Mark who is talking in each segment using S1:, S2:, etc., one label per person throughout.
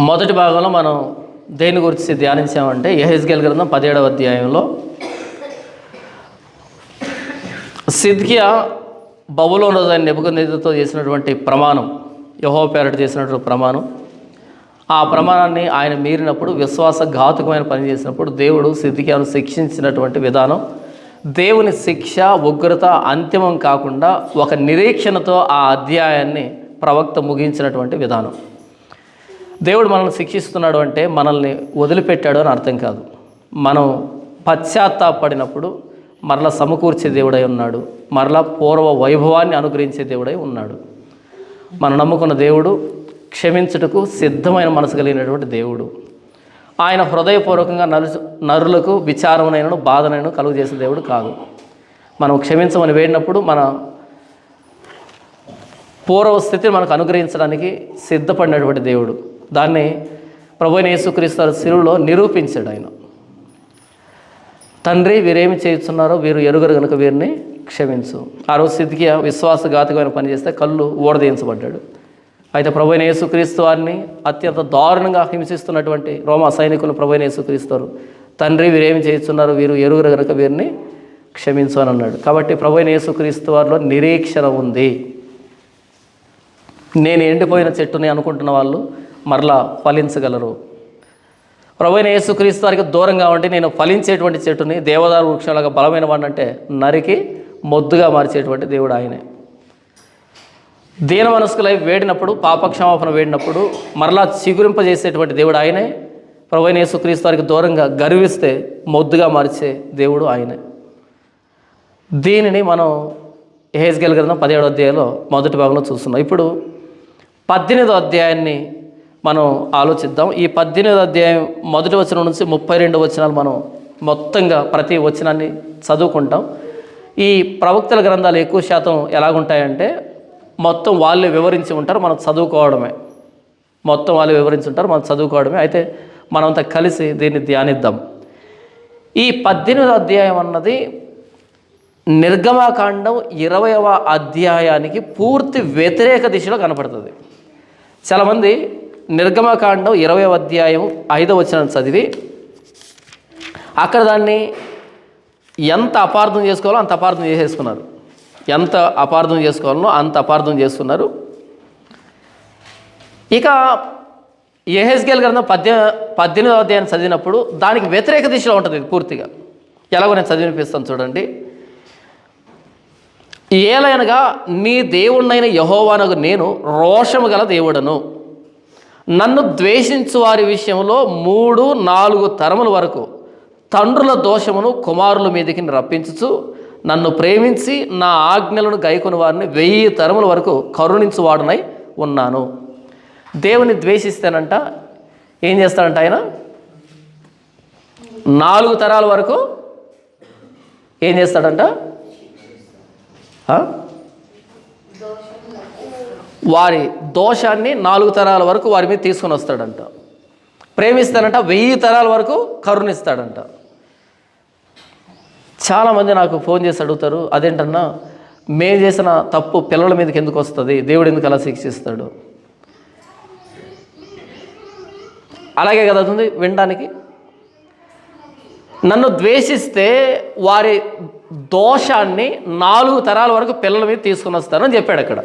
S1: మొదటి భాగంలో మనం దేని గురించి ధ్యానించామంటే యెహెజ్కేలు గ్రంథం 17వ అధ్యాయంలో సిద్కియా బబులోను రాజు నెబుకద్నెజరుతో చేసినటువంటి ప్రమాణం, యెహోవా పేరట చేసినటువంటి ప్రమాణం, ఆ ప్రమాణాన్ని ఆయన మీరినప్పుడు విశ్వాసఘాతుకమైన పని చేసినప్పుడు దేవుడు సిద్కియాను శిక్షించినటువంటి విధానం, దేవుని శిక్ష ఉగ్రత అంతిమం కాకుండా ఒక నిరీక్షణతో ఆ అధ్యాయాన్ని ప్రవక్త ముగించినటువంటి విధానం. దేవుడు మనల్ని శిక్షిస్తున్నాడు అంటే మనల్ని వదిలిపెట్టాడు అని అర్థం కాదు. మనం పశ్చాత్తాపడినప్పుడు మరలా సమకూర్చే దేవుడై ఉన్నాడు, మరలా పూర్వ వైభవాన్ని అనుగ్రహించే దేవుడై ఉన్నాడు. మనం నమ్ముకున్న దేవుడు క్షమించుటకు సిద్ధమైన మనసు కలిగినటువంటి దేవుడు. ఆయన హృదయపూర్వకంగా నరులకు విచారమునైనను బాధనైనా కలుగు చేసే దేవుడు కాదు. మనం క్షమించమని వేడినప్పుడు మన పూర్వ స్థితిని మనకు అనుగ్రహించడానికి సిద్ధపడినటువంటి దేవుడు. దాన్ని ప్రభువైన యేసుక్రీస్తు శిలువలో నిరూపించాడు ఆయన. తండ్రి, వీరేమి చేస్తున్నారో వీరు ఎరుగరు కనుక వీరిని క్షమించు. ఆ రోజు సిద్కియా విశ్వాసఘాతకమైన పని చేస్తే కళ్ళు ఊడదీయించబడ్డాడు. అయితే ప్రభువైన యేసుక్రీస్తు వారిని అత్యంత దారుణంగా హింసిస్తున్నటువంటి రోమా సైనికులు ప్రభువైన యేసుక్రీస్తు, తండ్రి వీరేమి చేస్తున్నారు వీరు ఎరుగరు కనుక వీరిని క్షమించు అని అన్నాడు. కాబట్టి ప్రభువైన యేసుక్రీస్తు వారిలో నిరీక్షణ ఉంది. నేను ఎండిపోయిన చెట్టుని అనుకుంటున్న వాళ్ళు మరలా ఫలించగలరు. ప్రభువైన యేసుక్రీస్తు వారికి దూరంగా ఉంటే నేను ఫలించేటువంటి చెట్టుని దేవదారు వృక్షంలాగా బలమైన వాడిని అంటే నరికి మొద్దుగా మార్చేటువంటి దేవుడు ఆయనే. దీన మనస్కులై వేడినప్పుడు, పాపక్షమాపణ వేడినప్పుడు మరలా చిగురింపజేసేటువంటి దేవుడు ఆయనే. ప్రభువైన యేసుక్రీస్తు వారికి దూరంగా గర్విస్తే మొద్దుగా మార్చే దేవుడు ఆయనే. దీనిని మనం యెహెజ్కేలు గ్రంథం 17వ అధ్యాయంలో మొదటి భాగంలో చూస్తున్నాం. ఇప్పుడు 18వ అధ్యాయాన్ని మనం ఆలోచిద్దాం. ఈ 18వ అధ్యాయం మొదటి వచనం నుంచి 32 వచనాలు మనం మొత్తంగా ప్రతి వచనాన్ని చదువుకుంటాం. ఈ ప్రవక్తల గ్రంథాలు ఎక్కువ శాతం ఎలాగుంటాయంటే మొత్తం వాళ్ళే వివరించి ఉంటారు, మనం చదువుకోవడమే. మొత్తం వాళ్ళు వివరించి ఉంటారు, మనం చదువుకోవడమే. అయితే మనంతా కలిసి దీన్ని ధ్యానిద్దాం. ఈ 18వ అధ్యాయం అన్నది నిర్గమకాండం 20వ అధ్యాయానికి పూర్తి వ్యతిరేక దిశలో కనపడుతుంది. చాలామంది నిర్గమకాండం 20వ అధ్యాయం 5వ వచనం చదివి అక్కడ దాన్ని ఎంత అపార్థం చేసుకోవాలో అంత అపార్థం చేసేసుకున్నారు. ఎంత అపార్థం చేసుకోవాలనో అంత అపార్థం చేసుకున్నారు. ఇక యెహెజ్కేలు గ్రంథం 18వ అధ్యాయాన్ని చదివినప్పుడు దానికి వ్యతిరేక దిశలో ఉంటుంది పూర్తిగా. ఎలాగో నేను చదివినిపిస్తాను చూడండి. ఏలయనగా నీ దేవుణ్ణైన యెహోవానగు నేను రోషము గల దేవుడను, నన్ను ద్వేషించు వారి విషయంలో 3-4 తరముల వరకు తండ్రుల దోషమును కుమారుల మీదకి రప్పించుచు, నన్ను ప్రేమించి నా ఆజ్ఞలను గైకొని వారిని 1000 తరముల వరకు కరుణించువాడునై ఉన్నాను. దేవుని ద్వేషిస్తేనంట ఏం చేస్తాడంట ఆయన? 4 తరాల వరకు ఏం చేస్తాడంట? వారి దోషాన్ని 4 తరాల వరకు వారి మీద తీసుకొని వస్తాడంట. ప్రేమిస్తాడంట 1000 తరాల వరకు కరుణిస్తాడంట. చాలామంది నాకు ఫోన్ చేసి అడుగుతారు, అదేంటన్నా మేము చేసిన తప్పు పిల్లల మీదకి ఎందుకు వస్తుంది, దేవుడు ఎందుకు అలా శిక్షిస్తాడు? అలాగే కదా ఉంది వినడానికి. నన్ను ద్వేషిస్తే వారి దోషాన్ని 4 తరాల వరకు పిల్లల మీద తీసుకుని వస్తానని చెప్పాడు అక్కడ.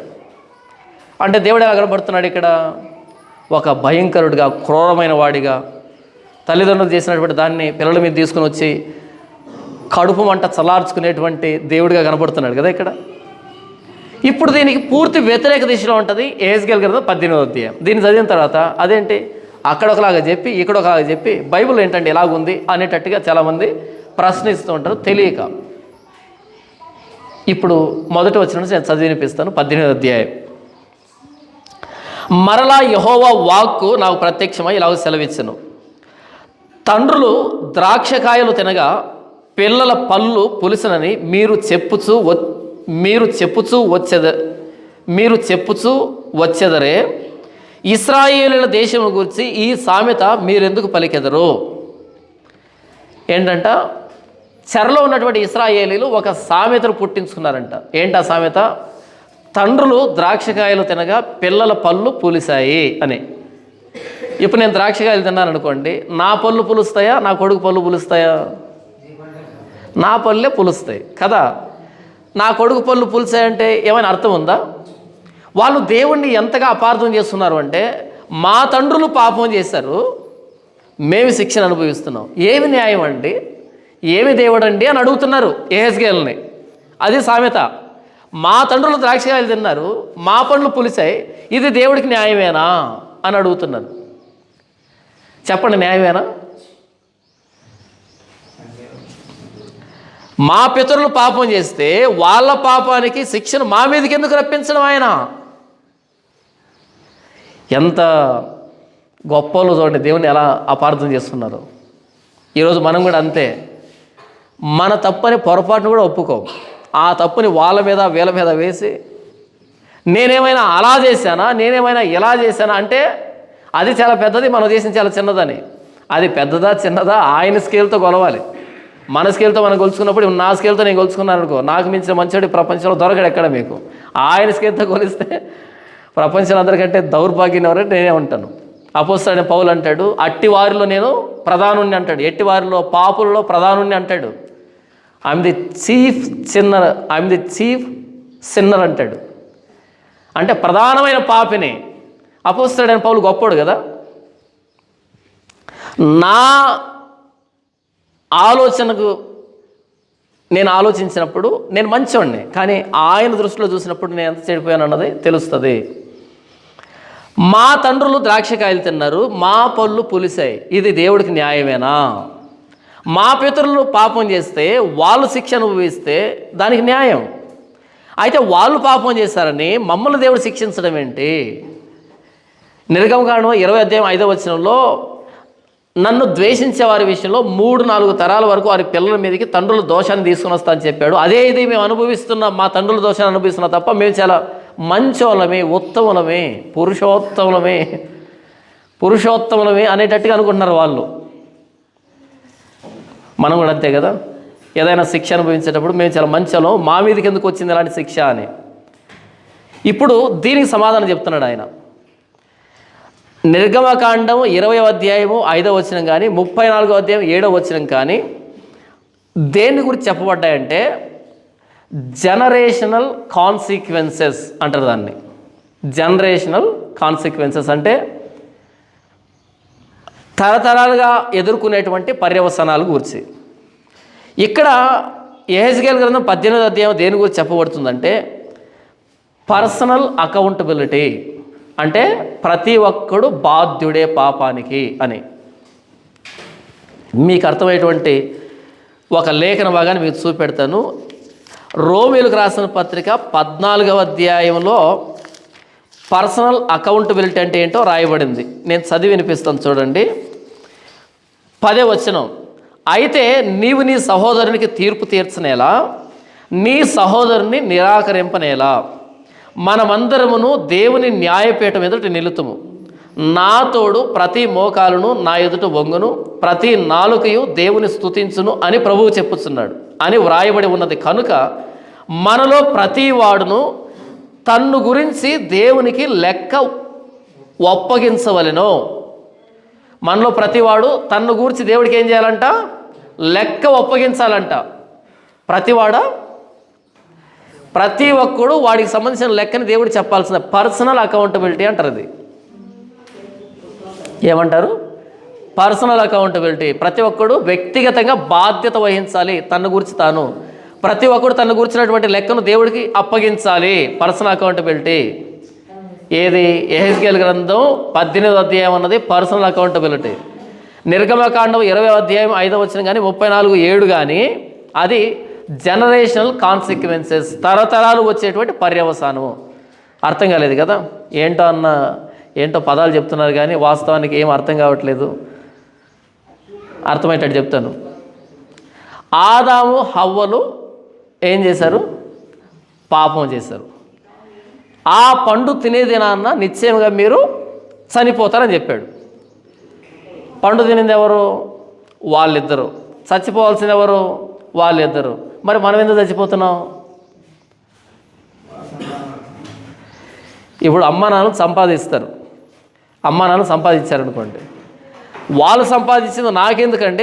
S1: అంటే దేవుడు ఎలా కనబడుతున్నాడు ఇక్కడ? ఒక భయంకరుడిగా, క్రూరమైన వాడిగా, తల్లిదండ్రులు చేసినటువంటి దాన్ని పిల్లల మీద తీసుకుని వచ్చి కడుపు మంట చల్లార్చుకునేటువంటి దేవుడిగా కనబడుతున్నాడు కదా ఇక్కడ. ఇప్పుడు దీనికి పూర్తి వ్యతిరేక దిశలో ఉంటుంది యెహెజ్కేలు గ్రంథం 18వ అధ్యాయం. దీన్ని చదివిన తర్వాత అదేంటి అక్కడ ఒకలాగా చెప్పి ఇక్కడ ఒకలాగా చెప్పి బైబిల్ ఏంటంటే ఎలాగుంది అనేటట్టుగా చాలామంది ప్రశ్నిస్తూ ఉంటారు తెలియక. ఇప్పుడు మొదటి వచ్చిన నుంచి నేను చదివినిపిస్తాను. 18వ అధ్యాయం. మరలా యెహోవా వాక్కు నాకు ప్రత్యక్షమై ఇలాగ సెలవిచ్చెను, తండ్రులు ద్రాక్షకాయలు తినగా పిల్లల పళ్ళు పులిసినని మీరు చెప్పుచూ వచ్చెదరే, ఇశ్రాయేలీయుల దేశం గురించి ఈ సామెత మీరెందుకు పలికెదరు? ఏంటంట? చెరలో ఉన్నటువంటి ఇశ్రాయేలీలు ఒక సామెతను పుట్టించుకున్నారంట. ఏంటి ఆ సామెత? తండ్రులు ద్రాక్షకాయలు తినగా పిల్లల పళ్ళు పూలిశాయి అని. ఇప్పుడు నేను ద్రాక్షకాయలు తిన్నాను అనుకోండి, నా పళ్ళు పులుస్తాయా, నా కొడుకు పళ్ళు పులుస్తాయా? నా పళ్ళే పులుస్తాయి కదా. నా కొడుకు పళ్ళు పులిసాయంటే ఏమైనా అర్థం ఉందా? వాళ్ళు దేవుణ్ణి ఎంతగా అపార్థం చేస్తున్నారు అంటే, మా తండ్రులు పాపం చేశారు, మేము శిక్షణ అనుభవిస్తున్నాం, ఏమి న్యాయం అండి, ఏమి దేవుడు అండి అని అడుగుతున్నారు యెహెజ్కేలుని. అది సామెత. మా తండ్రులు ద్రాక్షకాయలు తిన్నారు, మా పండ్లు పులిసాయి, ఇది దేవుడికి న్యాయమేనా అని అడుగుతున్నారు. చెప్పండి, న్యాయమేనా? మా పితరులు పాపం చేస్తే వాళ్ళ పాపానికి శిక్షను మా మీదకి ఎందుకు రప్పించడం ఆయన? ఎంత గొప్పలు చూడండి, దేవుని ఎలా అపార్థం చేస్తున్నారు. ఈరోజు మనం కూడా అంతే. మన తప్పని పొరపాటును కూడా ఒప్పుకోం. ఆ తప్పుని వాళ్ళ మీద వీళ్ళ మీద వేసి, నేనేమైనా అలా చేశానా, నేనేమైనా ఇలా చేశానా అంటే అది చాలా పెద్దది, మనం చేసింది చాలా చిన్నదని. అది పెద్దదా చిన్నదా ఆయన స్కేల్తో కొలవాలి. మన స్కేల్తో మనం కొలుచుకున్నప్పుడు, నా స్కేల్తో నేను కొలుచుకున్నాను అనుకో, నాకు మించిన మంచోడి ప్రపంచంలో దొరకడు ఎక్కడ మీకు. ఆయన స్కేల్తో కొలిస్తే ప్రపంచంలో అందరికంటే దౌర్భాగ్యం ఎవరంటే నేనే ఉంటాను. అపోస్తలుడైన పౌలు అంటాడు, అట్టి వారిలో నేను ప్రధానుణ్ణి అంటాడు, ఎట్టి వారిలో పాపులలో ప్రధానుణ్ణి అంటాడు. ఐఎమ్ ది చీఫ్ సిన్నర్ అంటాడు. అంటే ప్రధానమైన పాపిని. అపోస్తలుడైన పౌలు గొప్పోడు కదా. నా ఆలోచనకు నేను ఆలోచించినప్పుడు నేను మంచివాడిని, కానీ ఆయన దృష్టిలో చూసినప్పుడు నేను ఎంత చెడిపోయాను అన్నది తెలుస్తుంది. మా తండ్రులు ద్రాక్షకాయలు తిన్నారు, మా పళ్ళు పులిసాయి, ఇది దేవుడికి న్యాయమేనా? మా పితరులు పాపం చేస్తే వాళ్ళు శిక్ష అనుభవిస్తే దానికి న్యాయం. అయితే వాళ్ళు పాపం చేశారని మమ్మల్ని దేవుడు శిక్షించడం ఏంటి? నిర్గమకాండం 20:5 నన్ను ద్వేషించే వారి విషయంలో 3-4 తరాల వరకు వారి పిల్లల మీదకి తండ్రుల దోషాన్ని తీసుకుని వస్తా అని చెప్పాడు. అదే ఇది మేము అనుభవిస్తున్నాం, మా తండ్రుల దోషాన్ని అనుభవిస్తున్నాం తప్ప మేము చాలా మంచోళ్ళమే, ఉత్తములమే, పురుషోత్తములమే అనేటట్టుగా అనుకుంటున్నారు వాళ్ళు. మనం కూడా అంతే కదా. ఏదైనా శిక్ష అనుభవించేటప్పుడు మేము చాలా మంచోళ్ళం, మా మీదకి ఎందుకు వచ్చింది ఇలాంటి శిక్ష అని. ఇప్పుడు దీనికి సమాధానం చెప్తున్నాడు ఆయన. నిర్గమకాండం 20:5 కానీ 34:7 కానీ దేని గురించి చెప్పబడ్డాయంటే జనరేషనల్ కాన్సిక్వెన్సెస్ అంటారు దాన్ని. జనరేషనల్ కాన్సిక్వెన్సెస్ అంటే తరతరాలుగా ఎదుర్కొనేటువంటి పర్యవసానాల గురించి. ఇక్కడ యెహెజ్కేలు గ్రంథం 18వ దేని గురించి చెప్పబడుతుందంటే పర్సనల్ అకౌంటబిలిటీ, అంటే ప్రతి ఒక్కడు బాధ్యుడే పాపానికి అని. మీకు అర్థమయ్యేటువంటి ఒక లేఖన భాగాన్ని మీకు చూపెడతాను. రోమీయులకు రాసిన పత్రిక 14వ పర్సనల్ అకౌంటబిలిటీ అంటే ఏంటో రాయబడింది. నేను చదివి వినిపిస్తాను చూడండి. 10వ అయితే నీవు నీ సహోదరునికి తీర్పు తీర్చనేలా, నీ సహోదరుని నిరాకరింపనేలా, మనమందరమును దేవుని న్యాయపీఠం ఎదుట నిలుతుము. నా తోడు ప్రతి మోకాలును నా ఎదుట వంగును, ప్రతి నాలుకయు దేవుని స్తుతించును అని ప్రభువు చెప్పుచున్నాడు అని వ్రాయబడి ఉన్నది. కనుక మనలో ప్రతి వాడును తన్ను గురించి దేవునికి లెక్క ఒప్పగించవలెను. మనలో ప్రతివాడు తన్ను గురించి దేవుడికి ఏం చేయాలంట? లెక్క ఒప్పగించాలంట. ప్రతి ఒక్కడు వాడికి సంబంధించిన లెక్కని దేవుడు చెప్పాల్సిన పర్సనల్ అకౌంటబిలిటీ అంటారు. అది ఏమంటారు? Personal accountability. ప్రతి ఒక్కడు వ్యక్తిగతంగా బాధ్యత వహించాలి తన గురించి తాను. ప్రతి ఒక్కడు తన గురించినటువంటి లెక్కను దేవుడికి అప్పగించాలి. Personal accountability. ఏది? యెహెజ్కేలు గ్రంథం 18వ అన్నది పర్సనల్ అకౌంటబిలిటీ. నిర్గమకాండం 20:5 కానీ 34:7 కానీ అది జనరేషనల్ కాన్సిక్వెన్సెస్, తరతరాలు వచ్చేటువంటి పర్యవసానము. అర్థం కాలేదు కదా? ఏంటో పదాలు చెప్తున్నారు కానీ వాస్తవానికి ఏం అర్థం కావట్లేదు. అర్థమయ్యేటట్టు చెప్తాను. ఆదాము హవ్వలు ఏం చేశారు? పాపం చేశారు. ఆ పండు తినేదినాన్న నిశ్చయంగా మీరు చనిపోతారని చెప్పాడు. పండు తినేది ఎవరు? వాళ్ళిద్దరు. చచ్చిపోవాల్సింది ఎవరు? వాళ్ళిద్దరు. మరి మనం ఎందుకు చచ్చిపోతున్నాం? ఇప్పుడు అమ్మ నాన్న సంపాదిస్తారు, అమ్మా నాన్న సంపాదించారనుకోండి, వాళ్ళు సంపాదించింది నాకెందుకంటే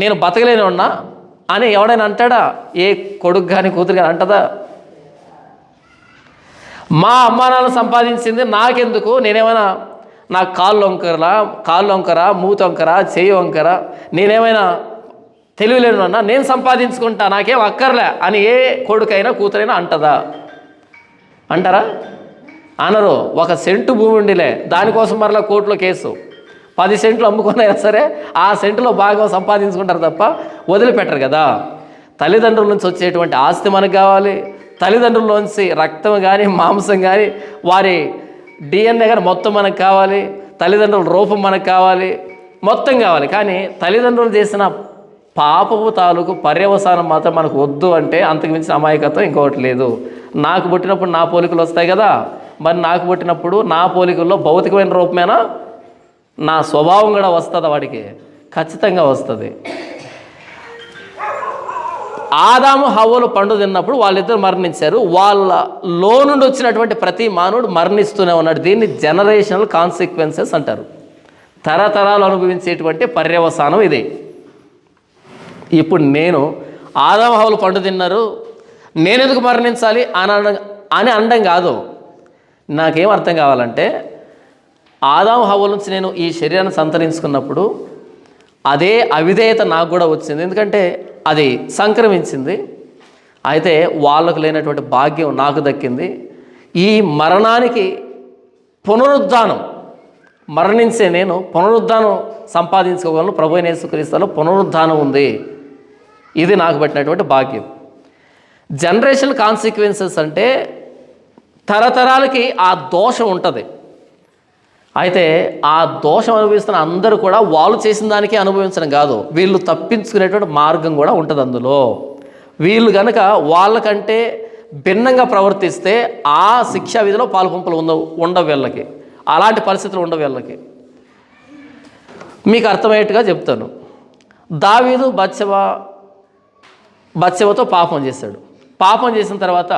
S1: నేను బతకలేని ఉన్నా అని ఎవడైనా అంటాడా? ఏ కొడుకు కానీ కూతురు కానీ అంటదా? మా అమ్మా నాన్న సంపాదించింది నాకెందుకు, నేనేమైనా నాకు కాళ్ళు వంకరా, మూతి వంకరా, చెయ్యి వంకరా, నేనేమైనా తెలియలేను అన్నా, నేను సంపాదించుకుంటా, నాకేం అక్కర్లే అని ఏ కొడుకైనా కూతురైనా అంటదా? అంటారా? అనరు. 1 సెంటు భూమి ఉండిలే, దానికోసం మరలా కోర్టులో కేసు, 10 సెంట్లు అమ్ముకున్నా సరే ఆ సెంటులో భాగం సంపాదించుకుంటారు తప్ప వదిలిపెట్టరు కదా. తల్లిదండ్రుల నుంచి వచ్చేటువంటి ఆస్తి మనకు కావాలి, తల్లిదండ్రుల్లోంచి రక్తం కానీ మాంసం కానీ వారి DNA కానీ మొత్తం మనకు కావాలి, తల్లిదండ్రుల రూపం మనకు కావాలి, మొత్తం కావాలి. కానీ తల్లిదండ్రులు చేసిన పాపపు తాలూకు పర్యవసానం మాత్రం మనకు వద్దు అంటే అంతకు మించిన అమాయకత్వం ఇంకొకటి లేదు. నాకు పుట్టినప్పుడు నా పోలికలు వస్తాయి కదా, మరి నాకు పుట్టినప్పుడు నా పోలికల్లో భౌతికమైన రూపమేనా, నా స్వభావం కూడా వస్తుందా? వాడికి ఖచ్చితంగా వస్తుంది. ఆదాము హవ్వలు పండు తిన్నప్పుడు వాళ్ళిద్దరు మరణించారు. వాళ్ళలో నుండి వచ్చినటువంటి ప్రతి మానవుడు మరణిస్తూనే ఉన్నాడు. దీన్ని జనరేషనల్ కాన్సిక్వెన్సెస్ అంటారు. తరతరాలు అనుభవించేటువంటి పర్యవసానం ఇది. ఇప్పుడు నేను ఆదాము హవ్వలు పండు తిన్నారు, నేనెందుకు మరణించాలి అని అనడం కాదు. నాకేం అర్థం కావాలంటే, ఆదాము హవ్వల నుంచి నేను ఈ శరీరాన్ని సంతరించుకున్నప్పుడు అదే అవిధేయత నాకు కూడా వచ్చింది, ఎందుకంటే అది సంక్రమించింది. అయితే వాళ్ళకు లేనటువంటి భాగ్యం నాకు దక్కింది. ఈ మరణానికి పునరుద్ధానం, మరణించే నేను పునరుద్ధానం సంపాదించుకోగలను. ప్రభువైన యేసుక్రీస్తులో పునరుద్ధానం ఉంది. ఇది నాకు పట్టినటువంటి భాగ్యం. జనరేషనల్ కాన్సిక్వెన్సెస్ అంటే తరతరాలకి ఆ దోషం ఉంటుంది. అయితే ఆ దోషం అనుభవిస్తున్న అందరూ కూడా వాళ్ళు చేసిన దానికి అనుభవించడం కాదు, వీళ్ళు తప్పించుకునేటువంటి మార్గం కూడా ఉంటుంది అందులో. వీళ్ళు కనుక వాళ్ళకంటే భిన్నంగా ప్రవర్తిస్తే ఆ శిక్షా విధిలో పాలుపంపులు ఉండవు వీళ్ళకి, అలాంటి పరిస్థితులు ఉండవు వీళ్ళకి. మీకు అర్థమయ్యేట్టుగా చెప్తాను. దావీదు బత్షెబతో పాపం చేశాడు. పాపం చేసిన తర్వాత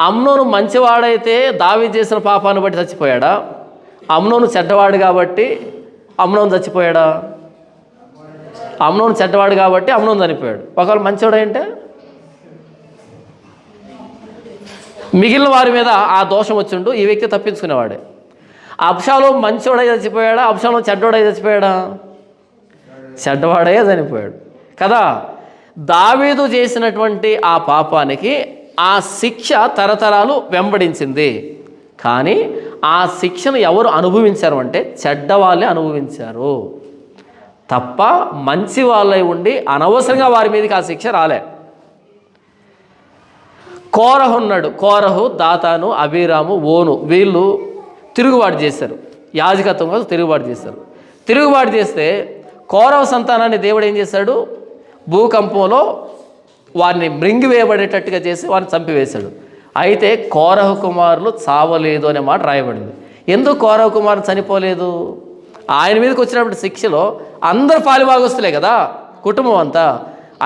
S1: అమ్నోను మంచివాడైతే దావీదు చేసిన పాపాన్ని బట్టి చచ్చిపోయాడా? అమ్నోను చెడ్డవాడు కాబట్టి అమ్నోను చచ్చిపోయాడా? అమ్నోను చెడ్డవాడు కాబట్టి అమ్నోను చనిపోయాడు. ఒకవేళ మంచివాడంటే మిగిలిన వారి మీద ఆ దోషం వచ్చిండు, ఈ వ్యక్తి తప్పించుకునేవాడే. అబ్షాలోము మంచివాడై చచ్చిపోయాడా? అబ్షాలోము చెడ్డవాడై చచ్చిపోయాడా? చెడ్డవాడే చనిపోయాడు కదా. దావీదు చేసినటువంటి ఆ పాపానికి ఆ శిక్ష తరతరాలు వెంబడించింది. కానీ ఆ శిక్షను ఎవరు అనుభవించారు అంటే చెడ్డవాళ్ళే అనుభవించారు తప్ప మంచి వాళ్ళై ఉండి అనవసరంగా వారి మీదకి ఆ శిక్ష రాలే. కోరహు ఉన్నాడు. కోరహు, దాతాను, అబీరాము, ఓను వీళ్ళు తిరుగుబాటు చేశారు. యాజకత్వం కోసం తిరుగుబాటు చేశారు. తిరుగుబాటు చేస్తే కోరహు సంతానాన్ని దేవుడు ఏం చేశాడు? భూకంపంలో వారిని మృంగివేయబడేటట్టుగా చేసి వారిని చంపివేశాడు. అయితే కోరహు కుమారులు చావలేదు అనే మాట రాయబడింది. ఎందుకు కోరహు కుమారులు చనిపోలేదు? ఆయన మీదకి వచ్చినప్పుడు శిక్షలో అందరు పాలిభాగస్తులే కదా, కుటుంబం అంతా.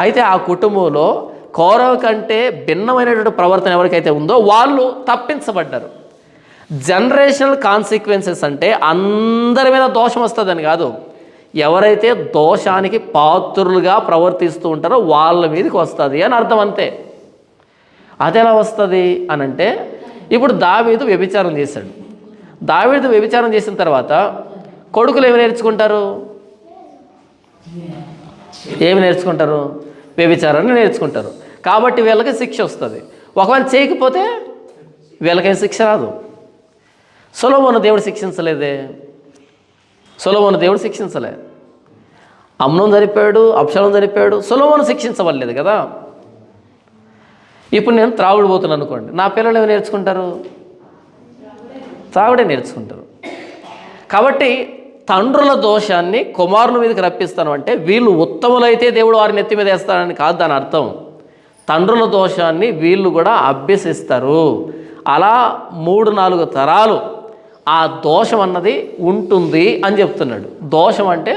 S1: అయితే ఆ కుటుంబంలో కోరహు కంటే భిన్నమైనటువంటి ప్రవర్తన ఎవరికైతే ఉందో వాళ్ళు తప్పించబడ్డారు. జనరేషనల్ కాన్సిక్వెన్సెస్ అంటే అందరి మీద దోషం వస్తుందని కాదు, ఎవరైతే దోషానికి పాత్రులుగా ప్రవర్తిస్తూ ఉంటారో వాళ్ళ మీదకి వస్తుంది అని అర్థం, అంతే. అది ఎలా వస్తుంది అని అంటే, ఇప్పుడు దావీదు వ్యభిచారం చేశాడు. దావీదు వ్యభిచారం చేసిన తర్వాత కొడుకులు ఏమి నేర్చుకుంటారు? వ్యభిచారాన్ని నేర్చుకుంటారు. కాబట్టి వీళ్ళకి శిక్ష వస్తుంది. ఒకవేళ చేయకపోతే వీళ్ళకేం శిక్ష రాదు. సొలొమోను దేవుడు శిక్షించలే. అమ్నోను చనిపోయాడు, అబ్షాలోము చనిపోయాడు, సొలొమోను శిక్షించవలేదు కదా. ఇప్పుడు నేను త్రాగుడు పోతున్నాను అనుకోండి, నా పిల్లలు ఏమి నేర్చుకుంటారు? త్రాగుడే నేర్చుకుంటారు. కాబట్టి తండ్రుల దోషాన్ని కుమారుల మీదకి రప్పిస్తాను అంటే వీళ్ళు ఉత్తములైతే దేవుడు వారిని ఎత్తి మీద వేస్తానని కాదు దాని అర్థం. తండ్రుల దోషాన్ని వీళ్ళు కూడా అభ్యసిస్తారు. అలా 3-4 తరాలు ఆ దోషం అన్నది ఉంటుంది అని చెప్తున్నాడు. దోషం అంటే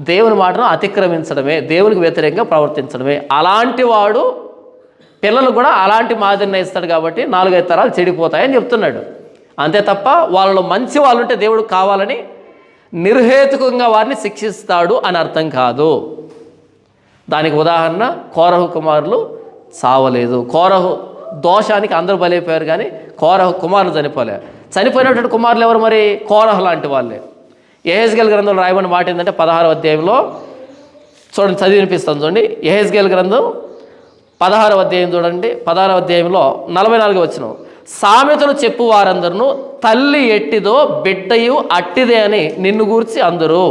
S1: దేవుని మాటను అతిక్రమించడమే, దేవునికి వ్యతిరేకంగా ప్రవర్తించడమే. అలాంటి వాడు పిల్లలు కూడా అలాంటి మాదిరిని ఇస్తాడు కాబట్టి 4-5 తరాలు చెడిపోతాయని చెప్తున్నాడు. అంతే తప్ప వాళ్ళలో మంచి వాళ్ళు ఉంటే దేవుడు కావాలని నిర్హేతుకంగా వారిని శిక్షిస్తాడు అని అర్థం కాదు. దానికి ఉదాహరణ కోరహు కుమారులు చావలేదు. కోరహు దోషానికి అందరూ బలైపోయారు, కానీ కోరహు కుమారులు చనిపోలేరు. చనిపోయినటువంటి కుమారులు ఎవరు మరి? కోరహు లాంటి వాళ్ళే. యెహెజ్కేలు గ్రంథంలో రాయబడిన మాట ఏంటంటే 16వ అధ్యాయంలో చూడండి, చదివి వినిపిస్తాను చూడండి. యెహెజ్కేలు గ్రంథం 16వ అధ్యాయం చూడండి. 16వ అధ్యాయంలో 44వ వచనం, సామెతలు చెప్పు వారందరూ తల్లి ఎట్టిదో బిడ్డయు అట్టిదే అని నిన్ను గూర్చి అందరూ.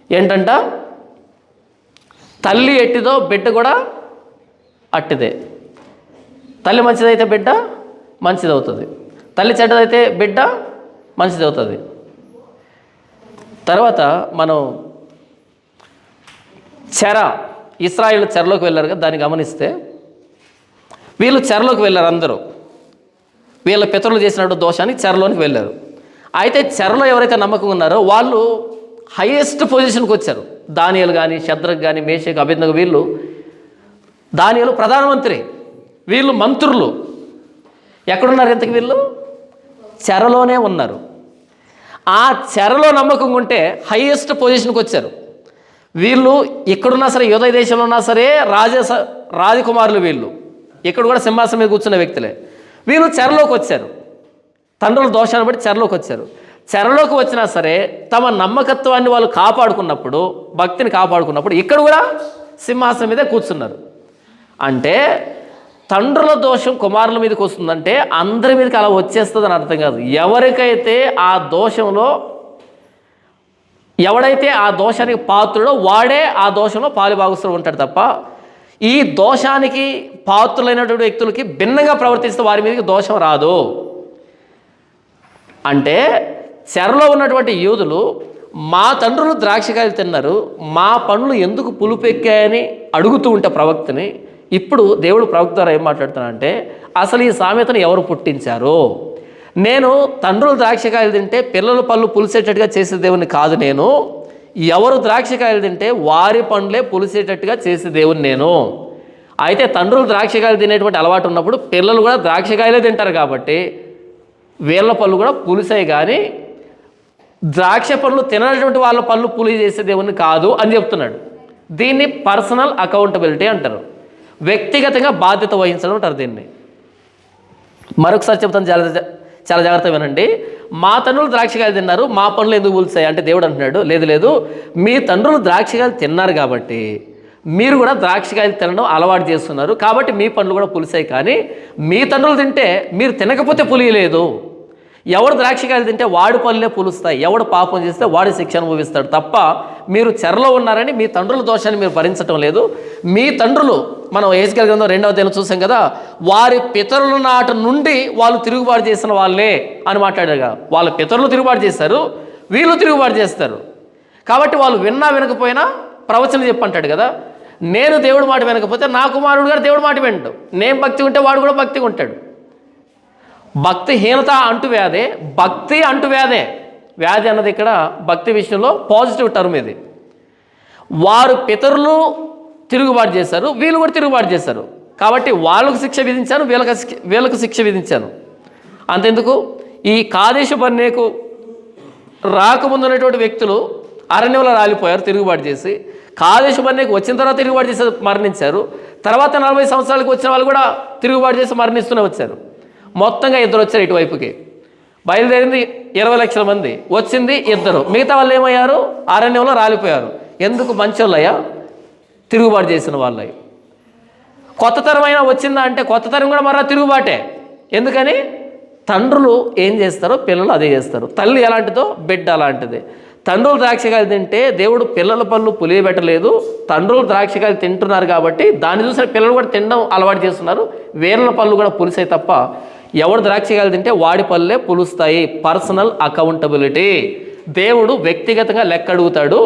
S1: ఏంటంట? తల్లి ఎట్టిదో బిడ్డ కూడా అట్టిదే. తల్లి మంచిదైతే బిడ్డ మంచిదవుతుంది, తల్లి చెడ్డదైతే బిడ్డ మంచిదవుతుంది. తర్వాత మనం ఇస్రాయేల్ చెరలోకి వెళ్ళారు కదా, దాన్ని గమనిస్తే వీళ్ళు చెరలోకి వెళ్ళారు. అందరూ వీళ్ళ పితరులు చేసినట్టు దోషానికి చెరలోనికి వెళ్ళారు. అయితే చెరలో ఎవరైతే నమ్మకం ఉన్నారో వాళ్ళు హైయెస్ట్ పొజిషన్కి వచ్చారు. దానియేలు కానీ, శద్రకు కానీ, మేషకు, అబేద్నెగో, వీళ్ళు, దానియేలు ప్రధానమంత్రి, వీళ్ళు మంత్రులు. ఎక్కడున్నారు ఇంతకు? వీళ్ళు చెరలోనే ఉన్నారు. ఆ చెరలో నమ్మకం ఉంటే హైయెస్ట్ పొజిషన్కి వచ్చారు. వీళ్ళు ఎక్కడున్నా సరే, యూదయ దేశంలో ఉన్నా సరే రాజకుమారులు వీళ్ళు. ఇక్కడ కూడా సింహాసనం మీద కూర్చున్న వ్యక్తులే. వీళ్ళు చెరలోకి వచ్చారు, తండ్రుల దోషాన్ని బట్టి చెరలోకి వచ్చారు. చెరలోకి వచ్చినా సరే తమ నమ్మకత్వాన్ని వాళ్ళు కాపాడుకున్నప్పుడు, భక్తిని కాపాడుకున్నప్పుడు ఇక్కడ కూడా సింహాసనం మీదే కూర్చున్నారు. అంటే తండ్రుల దోషం కుమారుల మీదకి వస్తుందంటే అందరి మీదకి అలా వచ్చేస్తుందని అర్థం కాదు. ఎవరికైతే ఆ దోషంలో, ఎవడైతే ఆ దోషానికి పాత్రుడో వాడే ఆ దోషంలో పాలుభాగస్తుడు ఉంటాడు తప్ప, ఈ దోషానికి పాత్రులైనటువంటి వ్యక్తులకి భిన్నంగా ప్రవర్తిస్తే వారి మీదకి దోషం రాదు. అంటే చెరలో ఉన్నటువంటి యూదులు మా తండ్రులు ద్రాక్షకాయలు తిన్నారు, మా పండ్లు ఎందుకు పులుపెక్కాయని అడుగుతూ ఉంటే ప్రవక్తని, ఇప్పుడు దేవుడు ప్రవక్త ద్వారా ఏం మాట్లాడుతున్నాడంటే, అసలు ఈ సామెతను ఎవరు పుట్టించారు? నేను తండ్రులు ద్రాక్షకాయలు తింటే పిల్లల పళ్ళు పులిసేటట్టుగా చేసే దేవుని కాదు నేను. ఎవరు ద్రాక్షకాయలు తింటే వారి పండ్లే పులిసేటట్టుగా చేసే దేవుని నేను. అయితే తండ్రులు ద్రాక్షకాయలు తినేటువంటి అలవాటు ఉన్నప్పుడు పిల్లలు కూడా ద్రాక్షకాయలే తింటారు కాబట్టి వీళ్ళ పళ్ళు కూడా పులిసాయి, కానీ ద్రాక్ష పళ్ళు తినటువంటి వాళ్ళ పళ్ళు పులి చేసే దేవుని కాదు అని చెప్తున్నాడు. దీన్ని పర్సనల్ అకౌంటబిలిటీ అంటారు, వ్యక్తిగతంగా బాధ్యత వహించడం అంటారు దీన్ని. మరొకసారి చెప్తాను, చాలా జాగ్రత్తగా వినండి. మా తండ్రులు ద్రాక్షకాయలు తిన్నారు, మా పండ్లు ఎందుకు పులిసాయి అంటే దేవుడు అంటున్నాడు, లేదు, మీ తండ్రులు ద్రాక్షకాయలు తిన్నారు కాబట్టి మీరు కూడా ద్రాక్షకాయలు తినడం అలవాటు చేస్తున్నారు కాబట్టి మీ పండ్లు కూడా పులిసాయి. కానీ మీ తండ్రులు తింటే మీరు తినకపోతే పులియలేదు. ఎవడు ద్రాక్షకాయలు తింటే వాడి పళ్ళే పులుస్తాయి, ఎవడు పాపం చేస్తే వాడి శిక్ష అనుభవిస్తాడు తప్ప మీరు చెరలో ఉన్నారని మీ తండ్రుల దోషాన్ని మీరు భరించడం లేదు. మీ తండ్రులు, మనం యెహెజ్కేలు గ్రంథం 2వ అధ్యాయం చూసాం కదా, వారి పితరుల నాటి నుండి వాళ్ళు తిరుగుబాటు చేసిన వాళ్ళే అని మాట్లాడారు. వాళ్ళ పితరులు తిరుగుబాటు చేస్తారు, వీళ్ళు తిరుగుబాటు చేస్తారు. కాబట్టి వాళ్ళు విన్నా వినకపోయినా ప్రవచనం చెప్పంటాడు కదా, నేను దేవుడి మాట వినకపోతే నా కుమారుడు గారు దేవుడి మాట వింటాడు, నేను భక్తి ఉంటే వాడు కూడా భక్తిగా ఉంటాడు. భక్తిహీనత అంటువ్యాధే, భక్తి అంటువ్యాధే. వ్యాధి అన్నది ఇక్కడ భక్తి విషయంలో పాజిటివ్ టర్మ్ ఇది. వారు పితరులు తిరుగుబాటు చేశారు, వీళ్ళు కూడా తిరుగుబాటు చేశారు కాబట్టి వాళ్ళకు శిక్ష విధించాను, వీళ్ళకు శిక్ష విధించాను. అంతెందుకు, ఈ కాదేశు బర్నేకు రాకముందున్నటువంటి వ్యక్తులు అరణ్యంలో రాలిపోయారు తిరుగుబాటు చేసి. కాదేశు బర్నేకు వచ్చిన తర్వాత తిరుగుబాటు చేసి మరణించారు. తర్వాత 40 సంవత్సరాలకు వచ్చిన వాళ్ళు కూడా తిరుగుబాటు చేసి మరణిస్తూనే వచ్చారు. మొత్తంగా 2 వచ్చారు ఇటువైపుకి. బయలుదేరింది 20 లక్షల మంది, వచ్చింది 2. మిగతా వాళ్ళు ఏమయ్యారు? అరణ్యంలో రాలిపోయారు. ఎందుకు? మంచోళ్ళయ్యా, తిరుగుబాటు చేసిన వాళ్ళయ్య. కొత్త తరమైనా వచ్చిందా అంటే కొత్త తరం కూడా మరలా తిరుగుబాటే. ఎందుకని? తండ్రులు ఏం చేస్తారో పిల్లలు అదే చేస్తారు. తల్లి ఎలాంటిదో బిడ్డ అలాంటిది. తండ్రులు ద్రాక్షకాయలు తింటే దేవుడు పిల్లల పళ్ళు పులియబెట్టలేదు, తండ్రులు ద్రాక్షకాయలు తింటున్నారు కాబట్టి దాన్ని చూసిన పిల్లలు కూడా తినడం అలవాటు చేస్తున్నారు. వీళ్ళ పళ్ళు కూడా పులిసాయి తప్ప ఎవడు ద్రాక్షకాయలు తింటే వాడి పళ్ళే పులుస్తాయి. Personal accountability. దేవుడు వ్యక్తిగతంగా లెక్క అడుగుతాడు.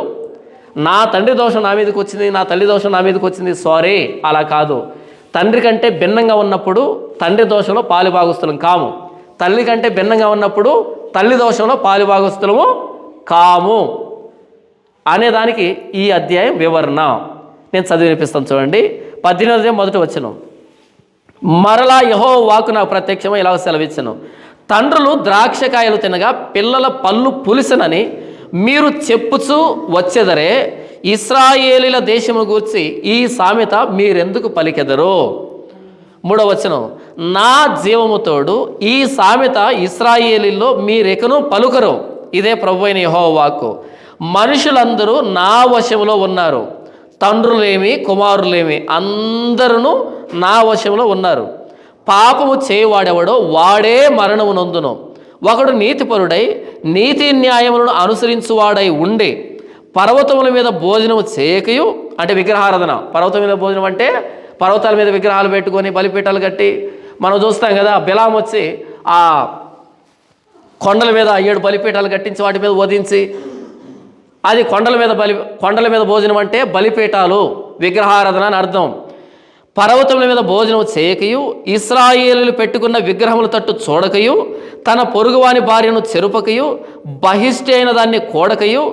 S1: నా తండ్రి దోషం నా మీదకి వచ్చింది, నా తల్లి దోషం నా మీదకి వచ్చింది, సారీ, అలా కాదు. తండ్రి కంటే భిన్నంగా ఉన్నప్పుడు తండ్రి దోషంలో పాలుభాగస్తులం కాము, తల్లి కంటే భిన్నంగా ఉన్నప్పుడు తల్లి దోషంలో పాలుభాగస్తులము కాము అనేదానికి ఈ అధ్యాయం వివరణ. నేను చదివి వినిపిస్తాను చూడండి. 18వ అధ్యాయం 1వ వచనం. మరలా యెహోవా వాక్కు నాకు ప్రత్యక్షమై ఇలా సెలవిచ్చెను, తండ్రులు ద్రాక్షకాయలు తినగా పిల్లల పళ్ళు పులిసనని మీరు చెప్పుచూ వచ్చెదరే, ఇశ్రాయేలీల దేశము గూర్చి ఈ సామెత మీరెందుకు పలికెదరు? 3వ వచనం, నా జీవముతోడు ఈ సామెత ఇశ్రాయేలీల్లో మీరెకను పలుకరు. ఇదే ప్రభువైన యెహోవా వాక్కు. మనుషులందరూ నా వశములో ఉన్నారు, తండ్రులేమి కుమారులేమి అందరూ నా వశంలో ఉన్నారు. పాపము చేయవాడెవడో వాడే మరణము నొందును. ఒకడు నీతిపరుడై నీతి న్యాయములను అనుసరించువాడై ఉండి పర్వతముల మీద భోజనము చేయకయు, అంటే విగ్రహారాధన. పర్వతం మీద భోజనం అంటే పర్వతాల మీద విగ్రహాలు పెట్టుకొని బలిపీఠాలు కట్టి మనం చూస్తాం కదా. బిలాము వచ్చి ఆ కొండల మీద 7 బలిపీఠాలు కట్టించి వాటి మీద వధించి, అది కొండల మీద భోజనం అంటే బలిపీఠాలు, విగ్రహారాధన అని అర్థం. పర్వతముల మీద భోజనం చేయకయు, ఇశ్రాయేలీలు పెట్టుకున్న విగ్రహముల తట్టు చూడకయు, తన పొరుగువాని భార్యను చెరుపకయు, బహిష్టి అయిన దాన్ని కోడకయు,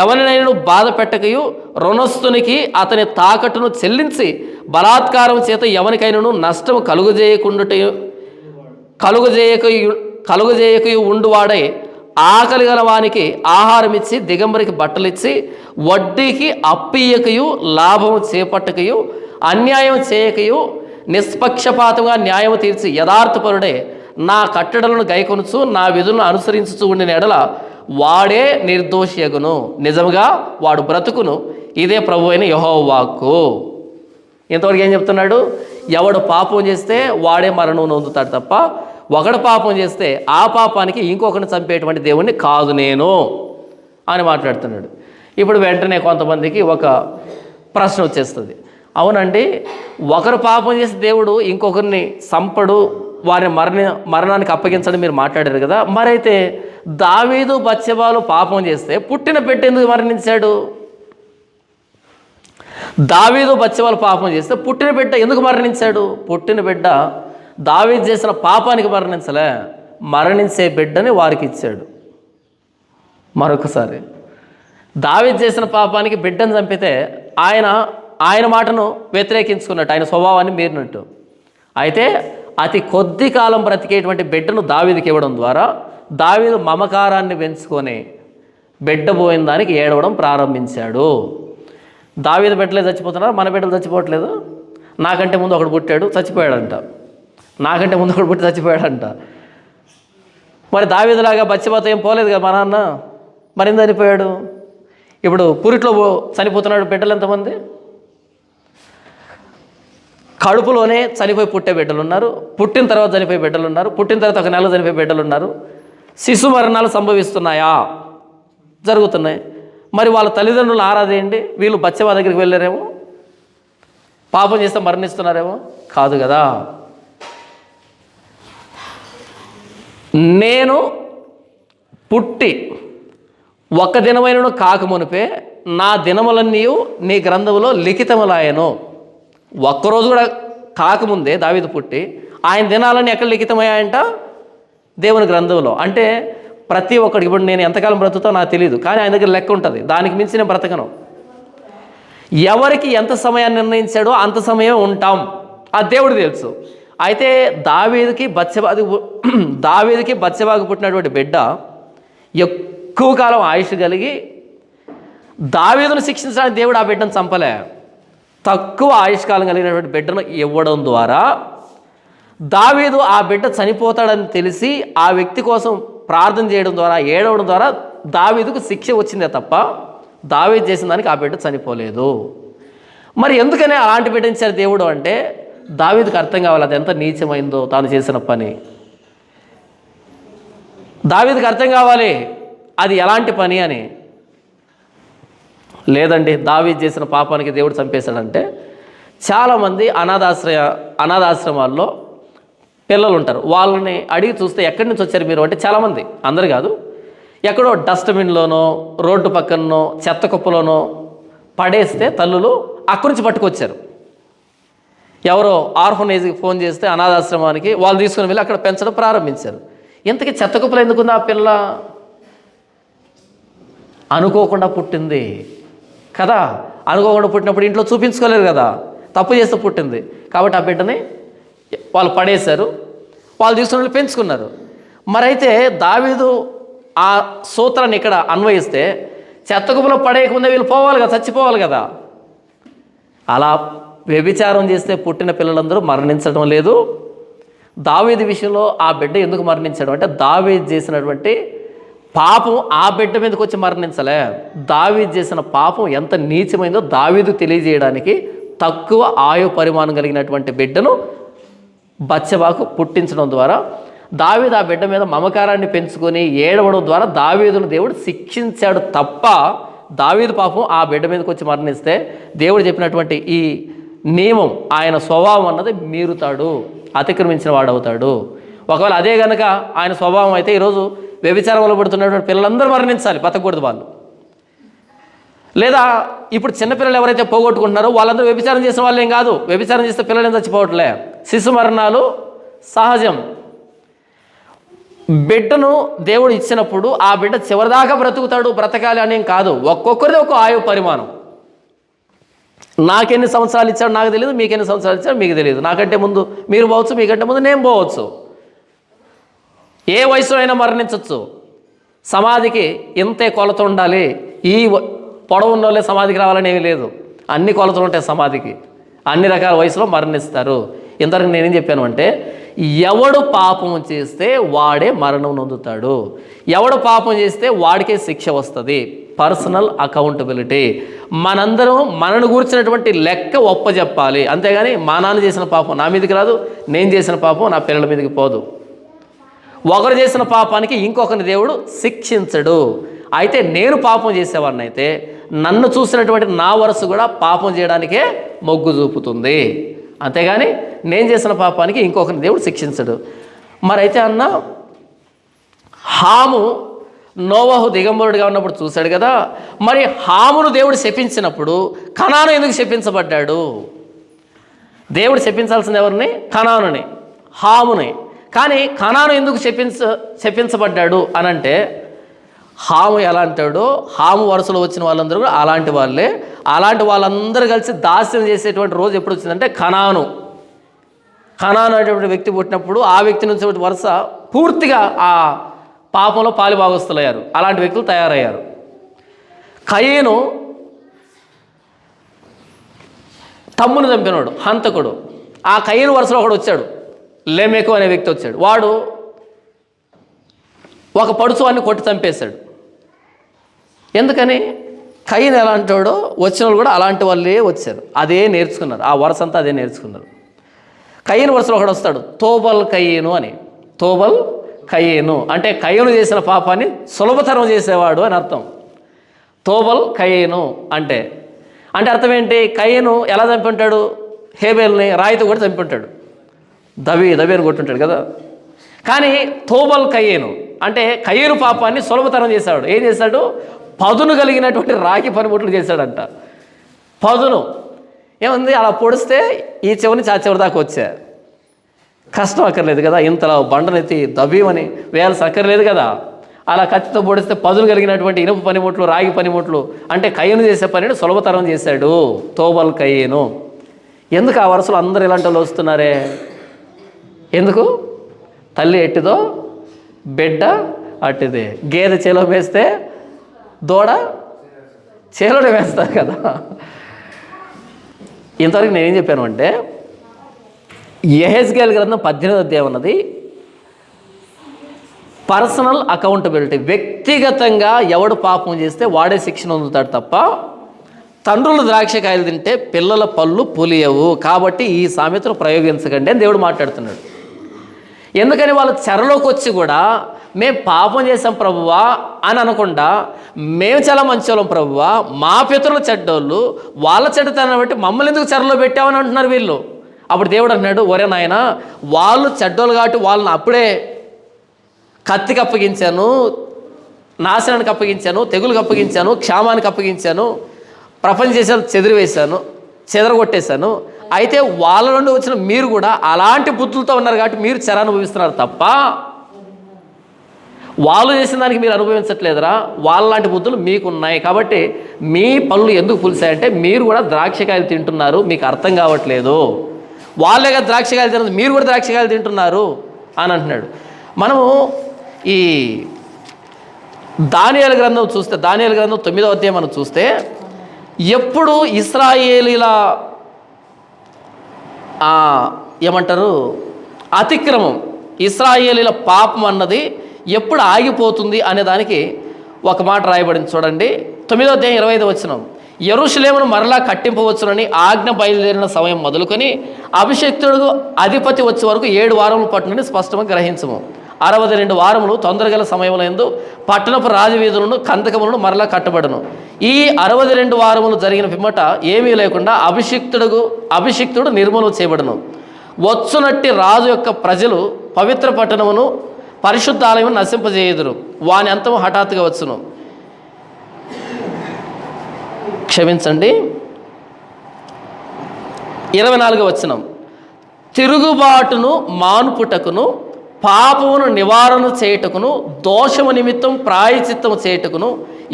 S1: ఎవరినైనా బాధ పెట్టకయు, రుణస్థునికి అతని తాకట్టును చెల్లించి బలాత్కారం చేత ఎవరికైనాను నష్టము కలుగజేయకయు ఉండువాడై, ఆకలి గల వానికి ఆహారం ఇచ్చి దిగంబరికి బట్టలిచ్చి వడ్డీకి అప్పియకయు లాభము చేపట్టకయు అన్యాయం చేయకయు నిష్పక్షపాతంగా న్యాయం తీర్చి యథార్థపరుడే నా కట్టడలను గైకొనుచు నా విధులను అనుసరించుచు ఉండిన ఎడల వాడే నిర్దోషియగును, నిజంగా వాడు బ్రతుకును. ఇదే ప్రభువైన యెహోవా వాక్కు. ఇంతవరకు ఏం చెప్తున్నాడు? ఎవడు పాపం చేస్తే వాడే మరణం నొందుతాడు తప్ప ఒకడు పాపం చేస్తే ఆ పాపానికి ఇంకొకరిని చంపేటువంటి దేవుణ్ణి కాదు నేను అని మాట్లాడుతున్నాడు. ఇప్పుడు వెంటనే కొంతమందికి ఒక ప్రశ్న వచ్చేస్తుంది. అవునండి, ఒకరు పాపం చేసి దేవుడు ఇంకొకరిని చంపడు, వారిని మరణానికి అప్పగించడం మీరు మాట్లాడారు కదా, మరైతే దావీదు బత్షెబాలు పాపం చేస్తే పుట్టిన బిడ్డ ఎందుకు మరణించాడు? దావీదు బత్షెబాలు పాపం చేస్తే పుట్టిన బిడ్డ ఎందుకు మరణించాడు? పుట్టిన బిడ్డ దావీదు చేసిన పాపానికి మరణించలే, మరణించే బిడ్డని వారికి ఇచ్చాడు. మరొకసారి, దావీదు చేసిన పాపానికి బిడ్డను చంపితే ఆయన మాటను వ్యతిరేకించుకున్నట్టు, ఆయన స్వభావాన్ని మీరినట్టు. అయితే అతి కొద్ది కాలం బ్రతికేటువంటి బిడ్డను దావీదుకి ఇవ్వడం ద్వారా దావీదు మమకారాన్ని పెంచుకొని బిడ్డ పోయిన దానికి ఏడవడం ప్రారంభించాడు. దావీదు బిడ్డలే చచ్చిపోతున్నారు, మన బిడ్డలు చచ్చిపోవట్లేదు. నాకంటే ముందు ఒకడు పుట్టాడు చచ్చిపోయాడంట, నాకంటే ముందు ఒకడు పుట్టి చచ్చిపోయాడంట. మరి దావీదులాగా బత్షెబాతో ఏం పోలేదు కదా మా నాన్న, మరి ఎందుకు చనిపోయాడు? ఇప్పుడు పురిట్లో చనిపోతున్నాడు బిడ్డలు ఎంతమంది? కడుపులోనే చనిపోయి పుట్టే బిడ్డలు ఉన్నారు, పుట్టిన తర్వాత చనిపోయే బిడ్డలు ఉన్నారు, పుట్టిన తర్వాత 1 నెల చనిపోయే బిడ్డలు ఉన్నారు. శిశు మరణాలు సంభవిస్తున్నాయా? జరుగుతున్నాయి. మరి వాళ్ళ తల్లిదండ్రులను ఆరాధేయండి, వీళ్ళు బత్షెబా దగ్గరికి వెళ్ళారేమో, పాపం చేస్తే మరణిస్తున్నారేమో? కాదు కదా. నేను పుట్టి 1 దినమైనను కాకమునిపే నా దినములన్నీ నీ గ్రంథములో లిఖితములాయను. ఒక్కరోజు కూడా కాకముందే దావీదు పుట్టి ఆయన దినాలన్నీ ఎక్కడ లిఖితమయ్యాయంట? దేవుని గ్రంథంలో. అంటే ప్రతి ఒక్కడికి, ఇప్పుడు నేను ఎంతకాలం బ్రతుకుతానో నాకు తెలియదు, కానీ ఆయన దగ్గర లెక్క ఉంటుంది, దానికి మించి నేను బ్రతకను. ఎవరికి ఎంత సమయాన్ని నిర్ణయించాడో అంత సమయం ఉంటాం, అది దేవుడు తెలుసు. అయితే దావీదుకి బత్షెబాకు పుట్టినటువంటి బిడ్డ ఎక్కువ కాలం ఆయుష్ కలిగి దావీదును శిక్షించడానికి దేవుడు ఆ బిడ్డను చంపలే. తక్కువ ఆయుష్కాలం కలిగినటువంటి బిడ్డను ఇవ్వడం ద్వారా దావీదు ఆ బిడ్డ చనిపోతాడని తెలిసి ఆ వ్యక్తి కోసం ప్రార్థన చేయడం ద్వారా, ఏడవడం ద్వారా దావీదుకు శిక్ష వచ్చిందే తప్ప దావీదు చేసిన దానికి ఆ బిడ్డ చనిపోలేదు. మరి ఎందుకని అలాంటి బిడ్డ ఇచ్చారు దేవుడు అంటే, దావీదుకు అర్థం కావాలి అది ఎంత నీచమైందో తాను చేసిన పని. దావీదుకు అర్థం కావాలి అది ఎలాంటి పని అని. లేదండి, దావీదు చేసిన పాపానికి దేవుడు చంపేశాడంటే, చాలామంది అనాథాశ్రమాల్లో పిల్లలు ఉంటారు. వాళ్ళని అడిగి చూస్తే ఎక్కడి నుంచి వచ్చారు మీరు అంటే, చాలామంది, అందరు కాదు, ఎక్కడో డస్ట్బిన్లోనో రోడ్డు పక్కనో చెత్త కుప్పలోనో పడేస్తే తల్లులు అక్కడి నుంచి పట్టుకొచ్చారు. ఎవరో ఆర్ఫనేజ్కి ఫోన్ చేస్తే అనాథాశ్రమానికి వాళ్ళు తీసుకుని వెళ్ళి అక్కడ పెంచడం ప్రారంభించారు. ఇంతకీ చెత్త కుప్పలు ఎందుకుంది ఆ పిల్ల? అనుకోకుండా పుట్టింది కదా. అనుకోకుండా పుట్టినప్పుడు ఇంట్లో చూపించుకోలేరు కదా, తప్పు చేస్తే పుట్టింది కాబట్టి ఆ బిడ్డని వాళ్ళు పడేశారు, వాళ్ళు తీసుకుని పెంచుకున్నారు. మరైతే దావీదు ఆ సూత్రాన్ని ఇక్కడ అన్వయిస్తే చెత్తకుప్పలో పడేయకుండా వీళ్ళు పోవాలి కదా, చచ్చిపోవాలి కదా. అలా వ్యభిచారం చేస్తే పుట్టిన పిల్లలందరూ మరణించడం లేదు. దావీదు విషయంలో ఆ బిడ్డ ఎందుకు మరణించడం అంటే దావీదు చేసినటువంటి పాపం ఆ బిడ్డ మీదకి వచ్చి మరణించలే. దావీదు చేసిన పాపం ఎంత నీచమైందో దావీదు తెలియజేయడానికి తక్కువ ఆయు పరిమాణం కలిగినటువంటి బిడ్డను బత్షెబాకు పుట్టించడం ద్వారా దావీదు ఆ బిడ్డ మీద మమకారాన్ని పెంచుకొని ఏడవడం ద్వారా దావీదును దేవుడు శిక్షించాడు తప్ప దావీదు పాపం ఆ బిడ్డ మీదకి వచ్చి మరణిస్తే దేవుడు చెప్పినటువంటి ఈ నియమం ఆయన స్వభావం అన్నది మీరుతాడు, అతిక్రమించిన వాడవుతాడు. ఒకవేళ అదే కనుక ఆయన స్వభావం అయితే ఈరోజు వ్యభిచారంలో పడుతున్నటువంటి పిల్లలందరూ మరణించాలి, బతకూడదు వాళ్ళు. లేదా ఇప్పుడు చిన్నపిల్లలు ఎవరైతే పోగొట్టుకుంటున్నారో వాళ్ళందరూ వ్యభిచారం చేసిన వాళ్ళు ఏం కాదు. వ్యభిచారం చేస్తే పిల్లలు ఏం చచ్చిపోవట్లే. శిశు మరణాలు సహజం. బిడ్డను దేవుడు ఇచ్చినప్పుడు ఆ బిడ్డ చివరిదాకా బ్రతుకుతాడు, బ్రతకాలి అనేం కాదు. ఒక్కొక్కరిది ఒక ఆయు పరిమాణం. నాకెన్ని సంవత్సరాలు ఇచ్చాడు నాకు తెలియదు, మీకెన్ని సంవత్సరాలు ఇచ్చాడు మీకు తెలియదు. నాకంటే ముందు మీరు పోవచ్చు, మీకంటే ముందు నేను పోవచ్చు. ఏ వయసులో అయినా మరణించవచ్చు. సమాధికి ఇంతే కొలత ఉండాలి, ఈ పొడవు ఉన్న వాళ్ళే సమాధికి రావాలని ఏమీ లేదు. అన్ని కొలతలు ఉంటాయి సమాధికి. అన్ని రకాల వయసులో మరణిస్తారు. ఇంతవరకు నేనేం చెప్పాను అంటే ఎవడు పాపం చేస్తే వాడే మరణం నొందుతాడు. ఎవడు పాపం చేస్తే వాడికే శిక్ష వస్తుంది. Personal accountability. మనందరం మనను గురించినటువంటి లెక్క ఒప్పజెప్పాలి. అంతేగాని మా నాన్న చేసిన పాపం నా మీదకి రాదు, నేను చేసిన పాపం నా పిల్లల మీదకి పోదు. ఒకరు చేసిన పాపానికి ఇంకొకరిని దేవుడు శిక్షించడు. అయితే నేను పాపం చేసేవాడిని అయితే నన్ను చూసినటువంటి నా వరస కూడా పాపం చేయడానికే మొగ్గు చూపుతుంది. అంతేగాని నేను చేసిన పాపానికి ఇంకొకరిని దేవుడు శిక్షించడు. మరైతే అన్న హాము నోవహు దిగంబరుడిగా ఉన్నప్పుడు చూశాడు కదా, మరి హామును దేవుడు శపించినప్పుడు కనాను ఎందుకు శపించబడ్డాడు? దేవుడు శపించాల్సింది ఎవరిని? కనానుని, హాముని. కానీ కనాను ఎందుకు శపించబడ్డాడు అనంటే హాము ఎలా అంటాడో హాము వరుసలో వచ్చిన వాళ్ళందరూ కూడా అలాంటి వాళ్ళే. అలాంటి వాళ్ళందరూ కలిసి దాస్యం చేసేటువంటి రోజు ఎప్పుడు వచ్చిందంటే కనాను అనేటువంటి వ్యక్తి పుట్టినప్పుడు ఆ వ్యక్తి నుంచి వరుస పూర్తిగా ఆ పాపంలో పాలుభాగస్తులయ్యారు. అలాంటి వ్యక్తులు తయారయ్యారు. కయీను తమ్మును చంపినాడు, హంతకుడు. ఆ కయీను వరుసలో ఒకడు వచ్చాడు, లెమెకు అనే వ్యక్తి వచ్చాడు. వాడు ఒక పడుచువాన్ని కొట్టి చంపేశాడు. ఎందుకని? కయీను ఎలాంటివాడో వచ్చిన వాళ్ళు కూడా అలాంటి వాళ్ళే వచ్చారు. అదే నేర్చుకున్నారు, ఆ వరుస అంతా అదే నేర్చుకున్నారు. కయీను వరుసలో ఒకడు వస్తాడు, తోబల్ కయీను అని. తోబల్ కయీను అంటే కయీను చేసిన పాపాన్ని సులభతరం చేసేవాడు అని అర్థం. తోబల్ కయీను అంటే అర్థం ఏంటి? కయీను ఎలా చంపి ఉంటాడు? హేబేల్ని రాయితో కూడా చంపి ఉంటాడు, దవి అని కొట్టుంటాడు కదా. కానీ తోబల్ కయీను అంటే కయీను పాపాన్ని సులభతరం చేశాడు. ఏం చేశాడు? పదును కలిగినటువంటి రాగి పనిముట్లు చేశాడంట. పదును ఏముంది, అలా పొడిస్తే ఈ చివరి నుంచి ఆ చివరి దాకా వచ్చా. కష్టం అక్కర్లేదు కదా, ఇంతలా బండనెత్తి దబీమని వేయాల్సి అక్కర్లేదు కదా. అలా కత్తితో పొడిస్తే పదును కలిగినటువంటి ఇనుప పనిముట్లు, రాగి పనిముట్లు అంటే కయీను చేసే పనిని సులభతరం చేశాడు తోబల్ కయీను. ఎందుకు ఆ వరుసలో అందరు ఇలాంటి వాళ్ళు వస్తున్నారే? ఎందుకు? తల్లి ఎట్టిదో బిడ్డ అట్టిదే. గేదె చేలో వేస్తే దూడ చేలోనే వేస్తారు కదా. ఇంతవరకు నేనేం చెప్పాను అంటే యెహెజ్కేలు గ్రంథం 18వ అధ్యాయం అన్నది పర్సనల్ అకౌంటబిలిటీ. వ్యక్తిగతంగా ఎవడు పాపం చేస్తే వాడే శిక్షణ పొందుతాడు తప్ప తండ్రులు ద్రాక్షకాయలు తింటే పిల్లల పళ్ళు పులియవు. కాబట్టి ఈ సామెతను ప్రయోగించకండి అని దేవుడు మాట్లాడుతున్నాడు. ఎందుకని వాళ్ళు చెరలోకి వచ్చి కూడా మేము పాపం చేసాం ప్రభువా అని అనకుండా మేము చాలా మంచోళ్ళం ప్రభువా, మా పితరులు చెడ్డోళ్ళు, వాళ్ళ చెడ్డతనాన్ని బట్టి మమ్మల్ని ఎందుకు చెరలో పెట్టామని అంటున్నారు వీళ్ళు. అప్పుడు దేవుడు అంటున్నాడు, ఒరే నాయన వాళ్ళు చెడ్డోళ్ళు కాబట్టి వాళ్ళని అప్పుడే కత్తికి అప్పగించాను, నాశనానికి అప్పగించాను, తెగులకు అప్పగించాను, క్షామానికి అప్పగించాను, ప్రపంచ దేశాలు చెదరగొట్టేశాను. అయితే వాళ్ళ నుండి వచ్చిన మీరు కూడా అలాంటి బుద్ధులతో ఉన్నారు కాబట్టి మీరు చెర అనుభవిస్తున్నారు తప్ప వాళ్ళు చేసిన దానికి మీరు అనుభవించట్లేదురా. వాళ్ళలాంటి బుద్ధులు మీకున్నాయి కాబట్టి మీ పళ్ళు ఎందుకు పులిసాయంటే మీరు కూడా ద్రాక్షకాయలు తింటున్నారు, మీకు అర్థం కావట్లేదు. వాళ్ళే కదా ద్రాక్షకాయలు తినదు, మీరు కూడా ద్రాక్షకాయలు తింటున్నారు అని అంటున్నాడు. మనము ఈ దానియేలు గ్రంథం చూస్తే, దానియేలు గ్రంథం 9వ అధ్యాయం మనం చూస్తే, ఎప్పుడు ఇశ్రాయేలీల ఏమంటారు అతిక్రమం, ఇశ్రాయేలీల పాపం అన్నది ఎప్పుడు ఆగిపోతుంది అనే దానికి ఒక మాట రాయబడింది చూడండి. 9వ అధ్యాయం 25వ వచనం, యెరూషలేమును మరలా కట్టింపవచ్చునని ఆజ్ఞ బయలుదేరిన సమయం మొదలుకొని అభిషిక్తుడు అధిపతి వచ్చే వరకు 7 వారములు పట్టునని స్పష్టంగా గ్రహించము. 62 వారములు తొందరగల సమయంలో ఎందు పట్టణపు రాజవీధులను కందకములను మరలా కట్టబడును. ఈ 62 వారములు జరిగిన పిమ్మట ఏమీ లేకుండా అభిషిక్తుడు నిర్మూలన చేయబడును. వచ్చునట్టి రాజు యొక్క ప్రజలు పవిత్ర పట్టణమును పరిశుద్ధాలయము నశింపజేయుదురు. వాని అంతము హఠాత్తుగా వచ్చును. క్షమించండి, 24వ వచనం, తిరుగుబాటును మానుపుటకును పాపమును నివారణ చేయుటకును దోషము నిమిత్తం ప్రాయచిత్తము చేయుటకును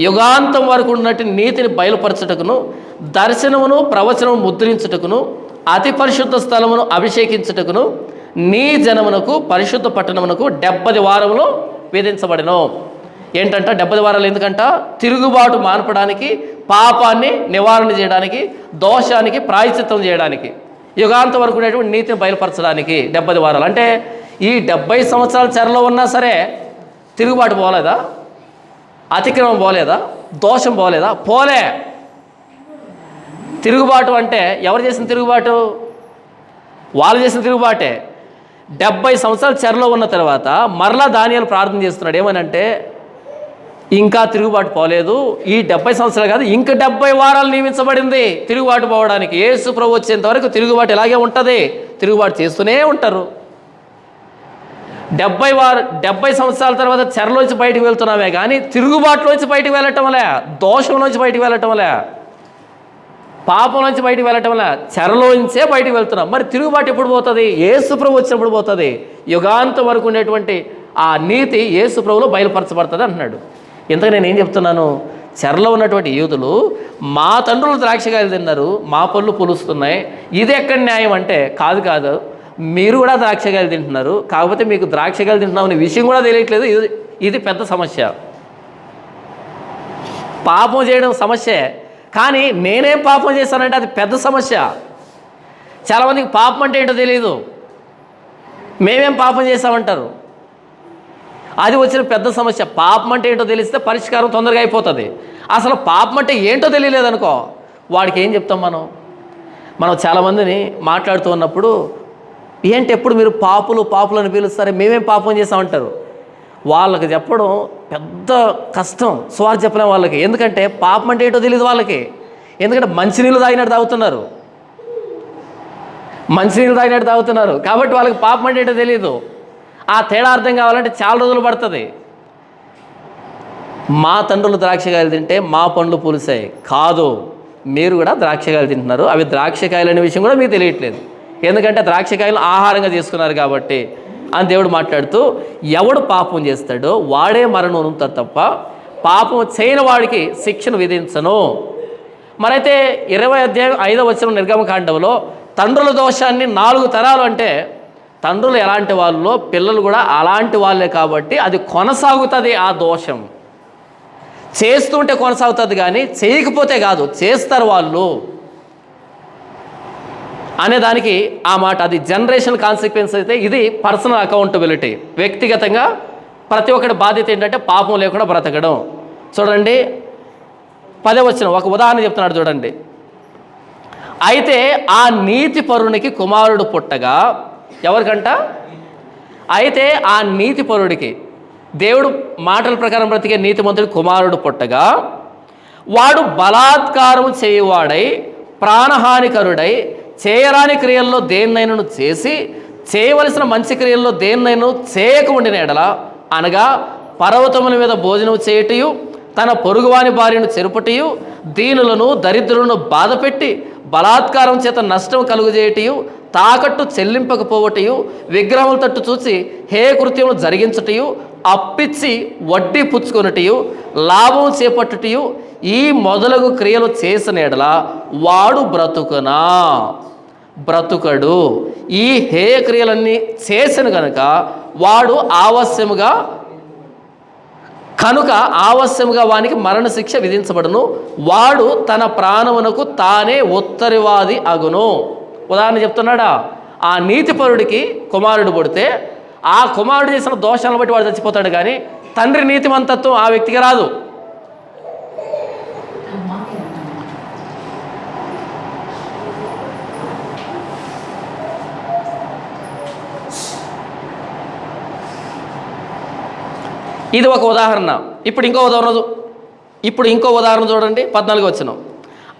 S1: యుగాంతం వరకు ఉన్నట్టు నీతిని బయలుపరచుటకును దర్శనమును ప్రవచనము ముద్రించుటకును అతి పరిశుద్ధ స్థలమును అభిషేకించుటకును నీ జనమునకు పరిశుద్ధ పట్టణమునకు 70 వారములు విధించబడెను. ఏంటంట 70 వారాలు? ఎందుకంట తిరుగుబాటు మానపడానికి, పాపాన్ని నివారణ చేయడానికి, దోషానికి ప్రాయచిత్తం చేయడానికి, యుగాంతం వరకు ఉండేటువంటి నీతిని బయలుపరచడానికి 70 వారాలు. అంటే ఈ 70 సంవత్సరాల చెరలో ఉన్నా సరే తిరుగుబాటు పోలేదా? అతిక్రమం పోలేదా? దోషం పోలేదా? పోలే. తిరుగుబాటు అంటే ఎవరు చేసిన తిరుగుబాటు? వాళ్ళు చేసిన తిరుగుబాటే. 70 సంవత్సరాలు చెరలో ఉన్న తర్వాత మరలా దానియేలు ప్రార్థన చేస్తున్నాడు. ఏమనంటే ఇంకా తిరుగుబాటు పోలేదు, ఈ 70 సంవత్సరాలు కాదు, ఇంకా 70 వారాలు నియమించబడింది తిరుగుబాటు పోవడానికి. యేసు ప్రభు వచ్చేంత వరకు తిరుగుబాటు ఇలాగే ఉంటుంది, తిరుగుబాటు చేస్తూనే ఉంటారు. 70 సంవత్సరాల తర్వాత చెరలోంచి బయటికి వెళ్తున్నామే కానీ తిరుగుబాటులోంచి బయటికి వెళ్ళటంలే, దోషంలోంచి బయటికి వెళ్ళటంలే, పాపంలోంచి బయటికి వెళ్ళటంలే, చెరలోంచే బయటికి వెళ్తున్నాం. మరి తిరుగుబాటు ఎప్పుడు పోతుంది? యేసు ప్రభు వచ్చినప్పుడు పోతుంది. యుగాంతం వరకు ఉండేటువంటి ఆ నీతి యేసు ప్రభులో బయలుపరచబడుతుంది అంటున్నాడు. ఇంతగా నేను ఏం చెప్తున్నాను? చెరలో ఉన్నటువంటి యూదులు మా తండ్రులు ద్రాక్షకాయలు తిన్నారు, మా పళ్ళు పులుస్తున్నాయి, ఇది ఎక్కడ న్యాయం అంటే కాదు, మీరు కూడా ద్రాక్షకాయలు తింటున్నారు, కాకపోతే మీకు ద్రాక్షకాయలు తింటున్నామనే విషయం కూడా తెలియట్లేదు. ఇది పెద్ద సమస్య. పాపం చేయడం సమస్యే, కానీ నేనేం పాపం చేశానంటే అది పెద్ద సమస్య. చాలామందికి పాపం అంటే ఏంటో తెలియదు, మేమేం పాపం చేశామంటారు. అది వచ్చిన పెద్ద సమస్య. పాపం అంటే ఏంటో తెలిస్తే పరిష్కారం తొందరగా అయిపోతుంది. అసలు పాపం అంటే ఏంటో తెలియలేదనుకో, వాడికి ఏం చెప్తాం మనం చాలామందిని మాట్లాడుతూ ఉన్నప్పుడు, ఏంటి ఎప్పుడు మీరు పాపులు అని పిలుస్తారే, మేమేం పాపం చేసామంటారు. వాళ్ళకి చెప్పడం పెద్ద కష్టం, సువార్త చెప్పలేం వాళ్ళకి. ఎందుకంటే పాపం అంటే ఏంటో తెలియదు వాళ్ళకి. ఎందుకంటే మంచినీళ్ళు తాగినట్టు తాగుతున్నారు కాబట్టి వాళ్ళకి పాపం అంటే ఏంటో తెలియదు. ఆ తేడా అర్థం కావాలంటే చాలా రోజులు పడుతుంది. మా తండ్రులు ద్రాక్షకాయలు తింటే మా పండ్లు పులిసాయి కాదు, మీరు కూడా ద్రాక్షకాయలు తింటున్నారు, అవి ద్రాక్షకాయలు అనే విషయం కూడా మీకు తెలియట్లేదు. ఎందుకంటే ద్రాక్షకాయలు ఆహారంగా చేసుకున్నారు కాబట్టి అని దేవుడు మాట్లాడుతూ, ఎవడు పాపం చేస్తాడో వాడే మరణం పొందుతాడు తప్ప పాపం చేయని వాడికి శిక్షను విధించను. మరైతే 20వ అధ్యాయం 5వ వచనం నిర్గమకాండంలో తండ్రుల దోషాన్ని 4 తరాలు అంటే తండ్రులు ఎలాంటి వాళ్ళో పిల్లలు కూడా అలాంటి వాళ్ళే కాబట్టి అది కొనసాగుతుంది. ఆ దోషం చేస్తుంటే కొనసాగుతుంది కానీ చేయకపోతే కాదు, చేస్తారు వాళ్ళు అనేదానికి ఆ మాట. అది జనరేషన్ కాన్సిక్వెన్స్ అయితే ఇది పర్సనల్ అకౌంటబిలిటీ. వ్యక్తిగతంగా ప్రతి ఒక్కటి బాధ్యత ఏంటంటే పాపం లేకుండా బ్రతకడం. చూడండి 10వ వచనం ఒక ఉదాహరణ చెప్తున్నాడు చూడండి. అయితే ఆ నీతి పరునికి కుమారుడు పుట్టగా, ఎవరికంట? అయితే ఆ నీతి పరుడికి, దేవుడు మాటల ప్రకారం బ్రతికే నీతిమంతుడి కుమారుడు పుట్టగా, వాడు బలాత్కారం చేయువాడై ప్రాణహానికరుడై చేయరాని క్రియల్లో దేన్నైనను చేసి చేయవలసిన మంచి క్రియల్లో దేన్నైనా చేయక ఉండిన ఎడల, అనగా పర్వతముల మీద భోజనం చేయుటయు, తన పొరుగువాని భార్యను చెరుపుటయు, దీనులను దరిద్రులను బాధపెట్టి బలాత్కారం చేత నష్టం కలుగజేయటయు, తాకట్టు చెల్లింపకపోవటయు, విగ్రహముల తట్టు చూసి హే కృత్యములు జరిగించుటయు, అప్పిచ్చి వడ్డీ పుచ్చుకొనుటయు, లాభం చేపట్టుటయు, ఈ మొదలగు క్రియలు చేసిన ఎడల వాడు బ్రతుకడు. ఈ హే క్రియలన్నీ చేసిన కనుక వాడు ఆవశ్యముగా కనుక ఆవశ్యముగా వానికి మరణశిక్ష విధించబడును, వాడు తన ప్రాణమునకు తానే ఉత్తరవాది అగును. ఉదాహరణ చెప్తున్నాడా, ఆ నీతిపరుడికి కుమారుడు పుడితే ఆ కుమారుడు చేసిన దోషాలను బట్టి వాడు చచ్చిపోతాడు, కానీ తండ్రి నీతిమంతత్వం ఆ వ్యక్తికి రాదు. ఇది ఒక ఉదాహరణ. ఇప్పుడు ఇంకో ఉదాహరణ చూడండి, 14 వచనం.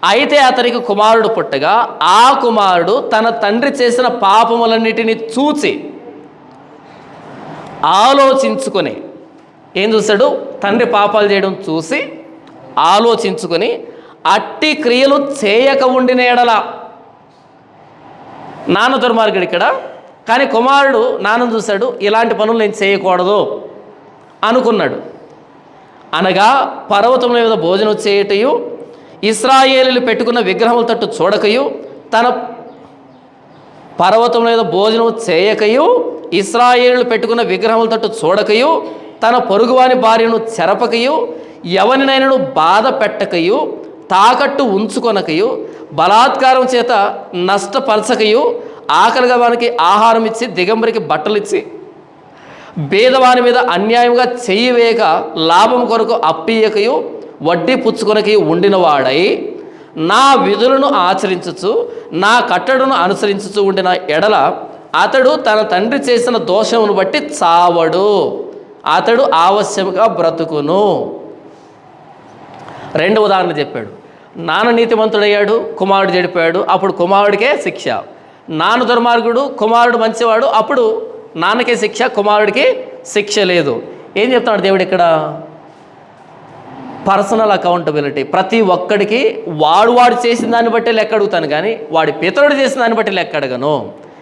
S1: అయితే అతనికి కుమారుడు పుట్టగా ఆ కుమారుడు తన తండ్రి చేసిన పాపములన్నిటినీ చూచి ఆలోచించుకొని, ఏం చూశాడు? తండ్రి పాపాలు చేయడం చూసి ఆలోచించుకొని అట్టి క్రియలు చేయక ఉండిన ఎడల. నాన్న దుర్మార్గుడు ఇక్కడ, కానీ కుమారుడు నాన్నను చూశాడు, ఇలాంటి పనులు నేను చేయకూడదు అనుకున్నాడు. అనగా పర్వతముల మీద భోజనం చేయటయు, ఇశ్రాయేలీయులు పెట్టుకున్న విగ్రహముల తట్టు చూడకయు, పర్వతముల మీద భోజనం చేయకయు, ఇశ్రాయేలీయులు పెట్టుకున్న విగ్రహముల తట్టు చూడకయు, తన పొరుగువాని భార్యను చెరపకయు, ఎవరినైనాను బాధ పెట్టకయు, తాకట్టు ఉంచుకొనకయు, బలాత్కారం చేత నష్టపరచకయు, ఆకలిగా వానికి ఆహారం ఇచ్చి దిగంబరికి బట్టలు ఇచ్చి భేదవాని మీద అన్యాయంగా చెయ్యి వేయక లాభం కొరకు అప్పియకయు వడ్డీ పుచ్చుకొనకయు ఉండినవాడై నా విధులను ఆచరించుచు నా కట్టడను అనుసరించుచు ఉండిన ఎడల అతడు తన తండ్రి చేసిన దోషమును బట్టి చావడు, అతడు ఆవశ్యముగా బ్రతుకును. 2 ఉదాహరణ చెప్పాడు. నాన్న నీతిమంతుడయ్యాడు, కుమారుడు చెడిపోయాడు, అప్పుడు కుమారుడికే శిక్ష. నాన్న దుర్మార్గుడు, కుమారుడు మంచివాడు, అప్పుడు నాన్నకే శిక్ష, కుమారుడికి శిక్ష లేదు. ఏం చెప్తున్నాడు దేవుడు ఇక్కడ? Personal accountability. ప్రతి ఒక్కడికి వాడు చేసిన దాన్ని బట్టి లెక్క అడుగుతాను, కానీ వాడి పితరుడు చేసిన దాన్ని బట్టి లెక్క అడగను.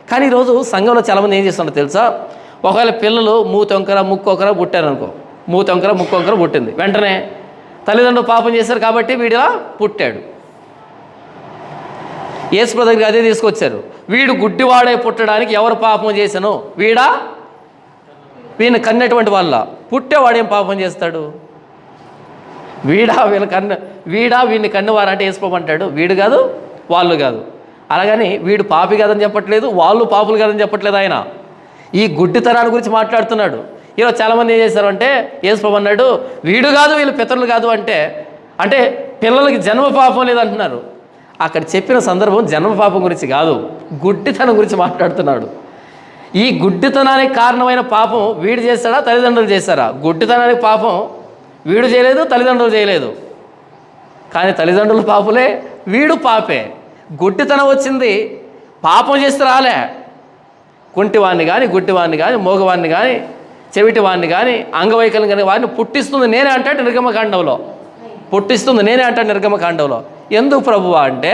S1: కానీ ఈరోజు సంఘంలో చాలామంది ఏం చేస్తున్నారో తెలుసా? ఒకవేళ పిల్లలు మూతొంకర ముక్కొకర పుట్టారనుకో, మూతొంకర ముక్కొంకర పుట్టింది, వెంటనే తల్లిదండ్రులు పాపం చేశారు కాబట్టి వీడిలా పుట్టాడు. యేసు దగ్గరికి అదే తీసుకొచ్చారు. వీడు గుడ్డివాడై పుట్టడానికి ఎవరు పాపం చేశాను? వీడిని కన్నటువంటి వాళ్ళ. పుట్టేవాడేం పాపం చేస్తాడు? వీడిని కన్నవారంటే వేసుకోమంటాడు. వీడు కాదు, వాళ్ళు కాదు. అలాగని వీడు పాపి కాదని చెప్పట్లేదు, వాళ్ళు పాపులు కాదని చెప్పట్లేదు. ఆయన ఈ గుడ్డితనాన్ని గురించి మాట్లాడుతున్నాడు. ఈరోజు చాలామంది ఏం చేశారంటే, వేసుకోమన్నాడు వీడు కాదు, వీళ్ళు పితరులు కాదు అంటే పిల్లలకి జన్మ పాపం లేదంటున్నారు. అక్కడ చెప్పిన సందర్భం జన్మపాపం గురించి కాదు, గుడ్డితనం గురించి మాట్లాడుతున్నాడు. ఈ గుడ్డితనానికి కారణమైన పాపం వీడు చేశాడా, తల్లిదండ్రులు చేశారా? గుడ్డితనానికి పాపం వీడు చేయలేదు, తల్లిదండ్రులు చేయలేదు. కానీ తల్లిదండ్రులు పాపులే, వీడు పాపే. గుడ్డితనం వచ్చింది పాపం చేస్తే రాలే. కుంటివాడిని కానీ, గుడ్డివాడిని కానీ, మోగవాడిని కానీ, చెవిటివాడిని కానీ, అంగవైకల్యం కానీ వాడిని పుట్టిస్తుంది నేనే అంటాడు నిర్గమకాండంలో. నిర్గమకాండంలో ఎందుకు ప్రభువా అంటే,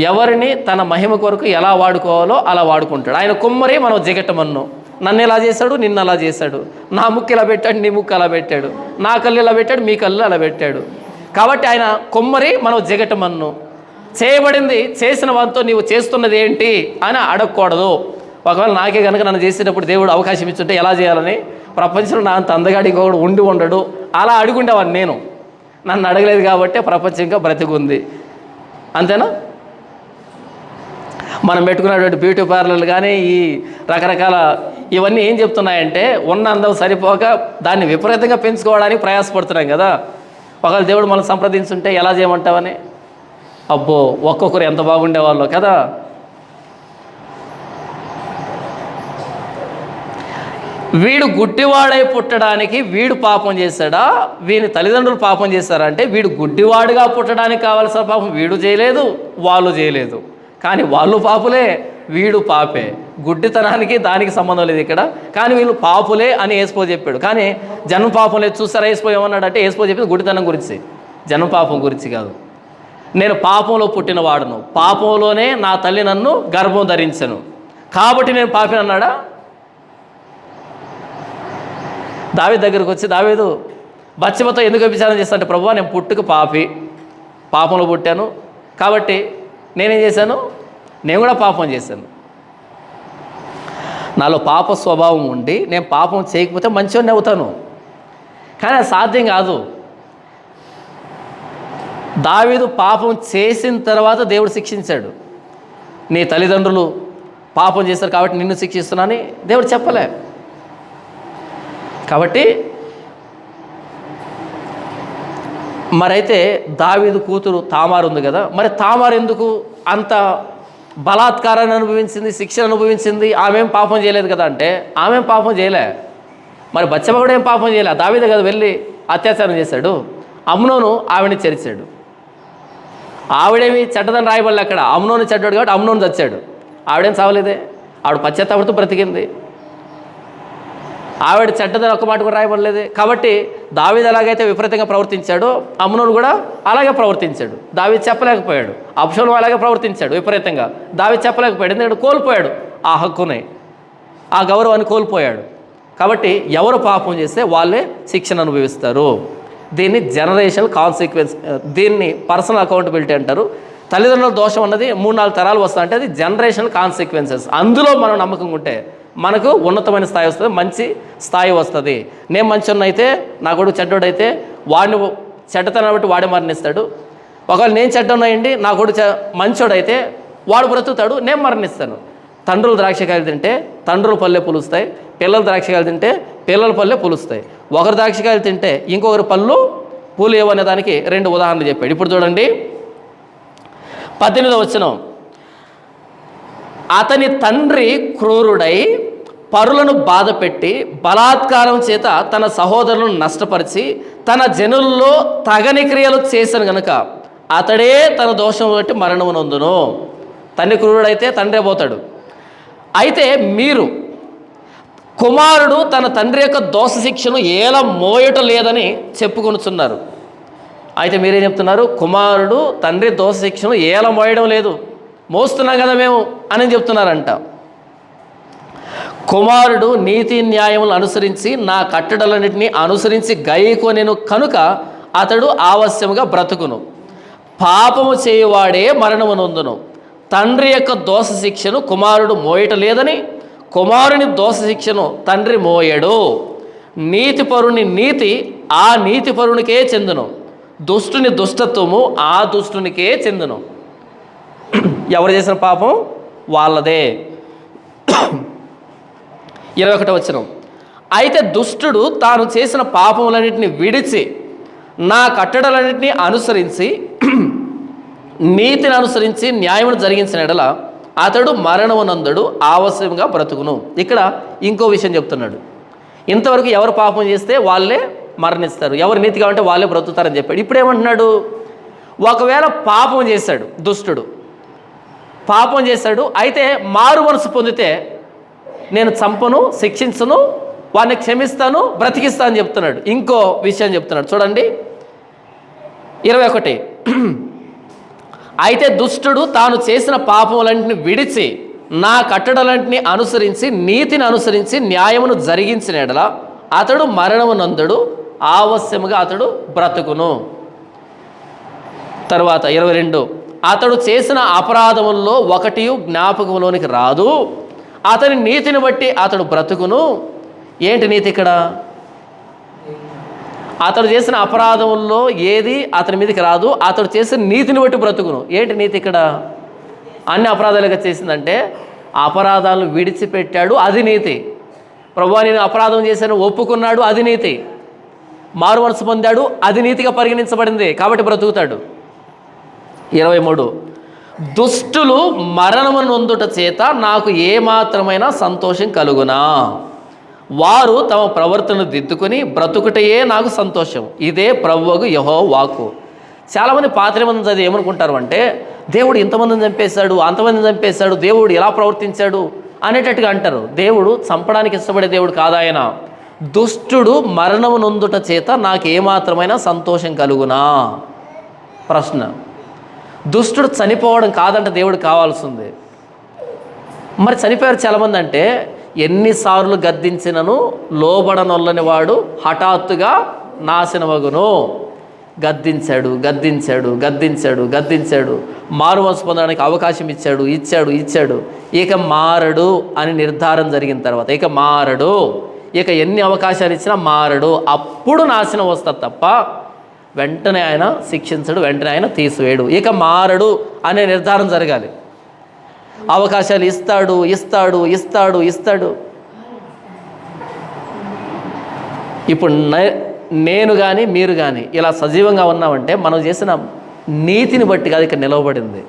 S1: ఎవరిని తన మహిమ కొరకు ఎలా వాడుకోవాలో అలా వాడుకుంటాడు. ఆయన కుమ్మరి, మనం జిగటమన్ను. నన్ను ఎలా చేశాడు, నిన్ను అలా చేశాడు. నా ముక్కు ఇలా పెట్టాడు, నీ ముక్కు అలా పెట్టాడు. నా కళ్ళు ఇలా పెట్టాడు, మీ కళ్ళు అలా పెట్టాడు. కాబట్టి ఆయన కుమ్మరి, మనం జిగటమన్ను. చేయబడింది చేసిన వాటితో నీవు చేస్తున్నది ఏంటి అని అడగకూడదు. ఒకవేళ నాకే కనుక నన్ను చేసేటప్పుడు దేవుడు అవకాశం ఇచ్చుంటే ఎలా చేయాలని, ప్రపంచంలో నా అంత అందగాడి ఇంకొకడు ఉండడు అలా అడుగుండేవాడిని నేను. నన్ను అడగలేదు కాబట్టి ప్రపంచం ఇంకా బ్రతికుంది. అంతేనా? మనం పెట్టుకున్నటువంటి బ్యూటీ పార్లర్లు కానీ ఈ రకరకాల ఇవన్నీ ఏం చెప్తున్నాయంటే, ఉన్న అందం సరిపోక దాన్ని విపరీతంగా పెంచుకోవడానికి ప్రయాసపడుతున్నాం కదా. ఒకవేళ దేవుడు మనం సంప్రదించుంటే ఎలా చేయమంటావని, అబ్బో ఒక్కొక్కరు ఎంత బాగుండేవాళ్ళు కదా. వీడు గుడ్డివాడై పుట్టడానికి వీడు పాపం చేశాడా, వీని తల్లిదండ్రులు పాపం చేశారా అంటే, వీడు గుడ్డివాడుగా పుట్టడానికి కావాల్సిన పాపం వీడు చేయలేదు, వాళ్ళు చేయలేదు. కానీ వాళ్ళు పాపులే, వీడు పాపే. గుడ్డితనానికి దానికి సంబంధం లేదు ఇక్కడ. కానీ వీళ్ళు పాపులే అని యేసుపో చెప్పాడు. కానీ జన్మ పాపం లేదు. చూసారా యేసుపో ఏమన్నాడంటే, యేసుపో చెప్పింది గుడ్డితనం గురించి, జన్మ పాపం గురించి కాదు. నేను పాపంలో పుట్టిన వాడును, పాపంలోనే నా తల్లి నన్ను గర్భం ధరించను, కాబట్టి నేను పాపిని అన్నాడా? దావీదు దగ్గరికి వచ్చి, దావీదు బత్షెబతో ఎందుకు వ్యభిచారం చేస్తానంటే, ప్రభువా నేను పుట్టుక పాపంలో పుట్టాను, కాబట్టి నేనేం చేశాను, నేను కూడా పాపం చేశాను. నాలో పాప స్వభావం ఉండి నేను పాపం చేయకపోతే మంచివాడిని అవుతాను. కానీ అది సాధ్యం కాదు. దావీదు పాపం చేసిన తర్వాత దేవుడు శిక్షించాడు. నీ తల్లిదండ్రులు పాపం చేశారు కాబట్టి నిన్ను శిక్షిస్తున్నానని దేవుడు చెప్పలే. కాబట్టి మరైతే దావీదు కూతురు తామారు ఉంది కదా, మరి తామారు ఎందుకు అంత బలాత్కారాన్ని అనుభవించింది, శిక్షను అనుభవించింది? ఆమెం పాపం చేయలేదు కదా అంటే ఆమెం పాపం చేయలే. మరి బత్షెబ కూడా ఏం పాపం చేయలే. దావీదే కదా వెళ్ళి అత్యాచారం చేశాడు. అమ్నోను ఆవిడని చెరిచాడు. ఆవిడేమి చెడ్డదని రాయబడలే అక్కడ. అమ్నోను చెడ్డాడు కాబట్టి అమ్నోను చచ్చాడు. ఆవిడేం చావలేదే, ఆవిడ పశ్చాత్తాపడుతూ బ్రతికింది. ఆవిడ చెడ్డదని ఒక్క మాట కూడా రాయబడలేదు. కాబట్టి దావీదు ఎలాగైతే విపరీతంగా ప్రవర్తించాడో అమ్నోను కూడా అలాగే ప్రవర్తించాడు. దావీదు చెప్పలేకపోయాడు. అబ్షాలోము అలాగే ప్రవర్తించాడు విపరీతంగా. దావీదు చెప్పలేకపోయాడు, ఎందుకంటే కోల్పోయాడు ఆ హక్కుని, ఆ గౌరవాన్ని కోల్పోయాడు. కాబట్టి ఎవరు పాపం చేస్తే వాళ్ళే శిక్షణ అనుభవిస్తారు. దీన్ని జనరేషనల్ కాన్సిక్వెన్స్, దీన్ని పర్సనల్ అకౌంటబిలిటీ అంటారు. తల్లిదండ్రుల దోషం అన్నది 3-4 తరాలు వస్తా అంటే అది జనరేషనల్ కాన్సిక్వెన్సెస్. అందులో మనం నమ్మకం ఉంటే మనకు ఉన్నతమైన స్థాయి వస్తుంది, మంచి స్థాయి వస్తుంది. నేను మంచోడిని అయితే నా కొడుకు చెడ్డోడైతే వాడిని చెడ్డతనం బట్టి వాడే మరణిస్తాడు. ఒకవేళ నేను చెడ్డోనయ్యండి నా కొడుకు మంచోడైతే వాడు బ్రతుకుతాడు, నేను మరణిస్తాను. తండ్రులు ద్రాక్షకాయలు తింటే తండ్రుల పల్లె పులుస్తాయి, పిల్లలు ద్రాక్షకాయలు తింటే పిల్లల పల్లె పులుస్తాయి. ఒకరు ద్రాక్షకాయలు తింటే ఇంకొకరి పళ్ళు పూలేవు అనే దానికి 2 ఉదాహరణలు చెప్పాడు. ఇప్పుడు చూడండి 18వ వచనం. అతని తండ్రి క్రూరుడై పరులను బాధపెట్టి బలాత్కారం చేత తన సహోదరులను నష్టపరిచి తన జనుల్లో తగని క్రియలు చేశాను గనుక అతడే తన దోషం బట్టి మరణము నొందును. తండ్రి క్రూరుడైతే తండ్రే పోతాడు. అయితే మీరు కుమారుడు తన తండ్రి యొక్క దోష శిక్షను ఏలా మోయటం లేదని చెప్పుకొనుచున్నారు. అయితే మీరేం చెప్తున్నారు? కుమారుడు తండ్రి దోష శిక్షను ఏలా మోయడం లేదు, మోస్తున్నాం కదా మేము అని చెప్తున్నారంట. కుమారుడు నీతి న్యాయములను అనుసరించి నా కట్టడలన్నింటినీ అనుసరించి గైకొనెను కనుక అతడు ఆవశ్యముగా బ్రతుకును. పాపము చేయువాడే మరణము నొందును. తండ్రి యొక్క దోష శిక్షను కుమారుడు మోయటం లేదని కుమారుని దోష శిక్షను తండ్రి మోయడు. నీతిపరుని నీతి ఆ నీతిపరునికే చెందును, దుష్టుని దుష్టత్వము ఆ దుష్టునికే చెందును. ఎవరు చేసిన పాపం వాళ్ళదే. 21వ వచనం. అయితే దుష్టుడు తాను చేసిన పాపములన్నింటినీ విడిచి నా కట్టడలన్నింటినీ అనుసరించి నీతిని అనుసరించి న్యాయమును జరిగించిన ఎడల అతడు మరణమునందుడు ఆవశ్యంగా బ్రతుకును. ఇక్కడ ఇంకో విషయం చెప్తున్నాడు. ఇంతవరకు ఎవరు పాపం చేస్తే వాళ్ళే మరణిస్తారు, ఎవరు నీతిగా ఉంటే వాళ్ళే బ్రతుకుతారని చెప్పాడు. ఇప్పుడు ఏమంటున్నాడు? ఒకవేళ పాపం చేశాడు, దుష్టుడు పాపం చేశాడు, అయితే మారు మనసు పొందితే నేను చంపను, శిక్షించను, వాడిని క్షమిస్తాను, బ్రతికిస్తాను అని చెప్తున్నాడు. ఇంకో విషయం చెప్తున్నాడు చూడండి 21. అయితే దుష్టుడు తాను చేసిన పాపములన్నింటిని విడిచి నా కట్టడలన్నింటినీ అనుసరించి నీతిని అనుసరించి న్యాయమును జరిగించిన ఎడల అతడు మరణమునందుడు ఆవశ్యముగా అతడు బ్రతుకును. తర్వాత 22. అతడు చేసిన అపరాధముల్లో ఒకటి జ్ఞాపకంలోనికి రాదు, అతని నీతిని బట్టి అతడు బ్రతుకును. ఏంటి నీతి ఇక్కడ? అతడు చేసిన అపరాధముల్లో ఏది అతని మీదకి రాదు, అతడు చేసిన నీతిని బట్టి బ్రతుకును. ఏంటి నీతి ఇక్కడ? అన్ని అపరాధాలుగా చేసిందంటే అపరాధాలను విడిచిపెట్టాడు, అది నీతి. ప్రభువా నేను అపరాధం చేశాను ఒప్పుకున్నాడు, అది నీతి. మారు మనసు పొందాడు, అది నీతిగా పరిగణించబడింది, కాబట్టి బ్రతుకుతాడు. 23. దుష్టులు మరణము నొందుట చేత నాకు ఏమాత్రమైన సంతోషం కలుగునా? వారు తమ ప్రవర్తనను దిద్దుకొని బ్రతుకుటయే నాకు సంతోషం. ఇదే ప్రభువుకు యెహోవా వాక్కు. చాలామంది పాత నిబంధన చదివి ఏమనుకుంటారు అంటే దేవుడు ఇంతమందిని చంపేశాడు, అంతమందిని చంపేశాడు, దేవుడు ఎలా ప్రవర్తించాడు అనేటట్టుగా అంటారు. దేవుడు చంపడానికి ఇష్టపడే దేవుడు కాదాయన. దుష్టుడు మరణము నొందుట చేత నాకు ఏమాత్రమైన సంతోషం కలుగునా? ప్రశ్న. దుష్టుడు చనిపోవడం కాదంటే దేవుడు కావాల్సింది. మరి చనిపోయారు చాలామంది అంటే ఎన్నిసార్లు గద్దించినను లోబడనొల్లని వాడు హఠాత్తుగా నాశనమగును. గద్దించాడు గద్దించాడు గద్దించాడు గద్దించాడు, మారు మనసు పొందడానికి అవకాశం ఇచ్చాడు, ఇక మారడు అని నిర్ధారణ జరిగిన తర్వాత ఇక మారడు, ఇక ఎన్ని అవకాశాలు ఇచ్చినా మారడు. అప్పుడు నాశనం వస్తుంది తప్ప వెంటనే ఆయన శిక్షించడు, వెంటనే ఆయన తీసివేయడు. ఇక మారడు అనే నిర్ధారణ జరగాలి. అవకాశాలు ఇస్తాడు ఇస్తాడు ఇస్తాడు ఇస్తాడు. ఇప్పుడు నేను కానీ మీరు కానీ ఇలా సజీవంగా ఉన్నామంటే మనం చేసిన నీతిని బట్టి కాదు ఇక్కడ నిలవబడింది.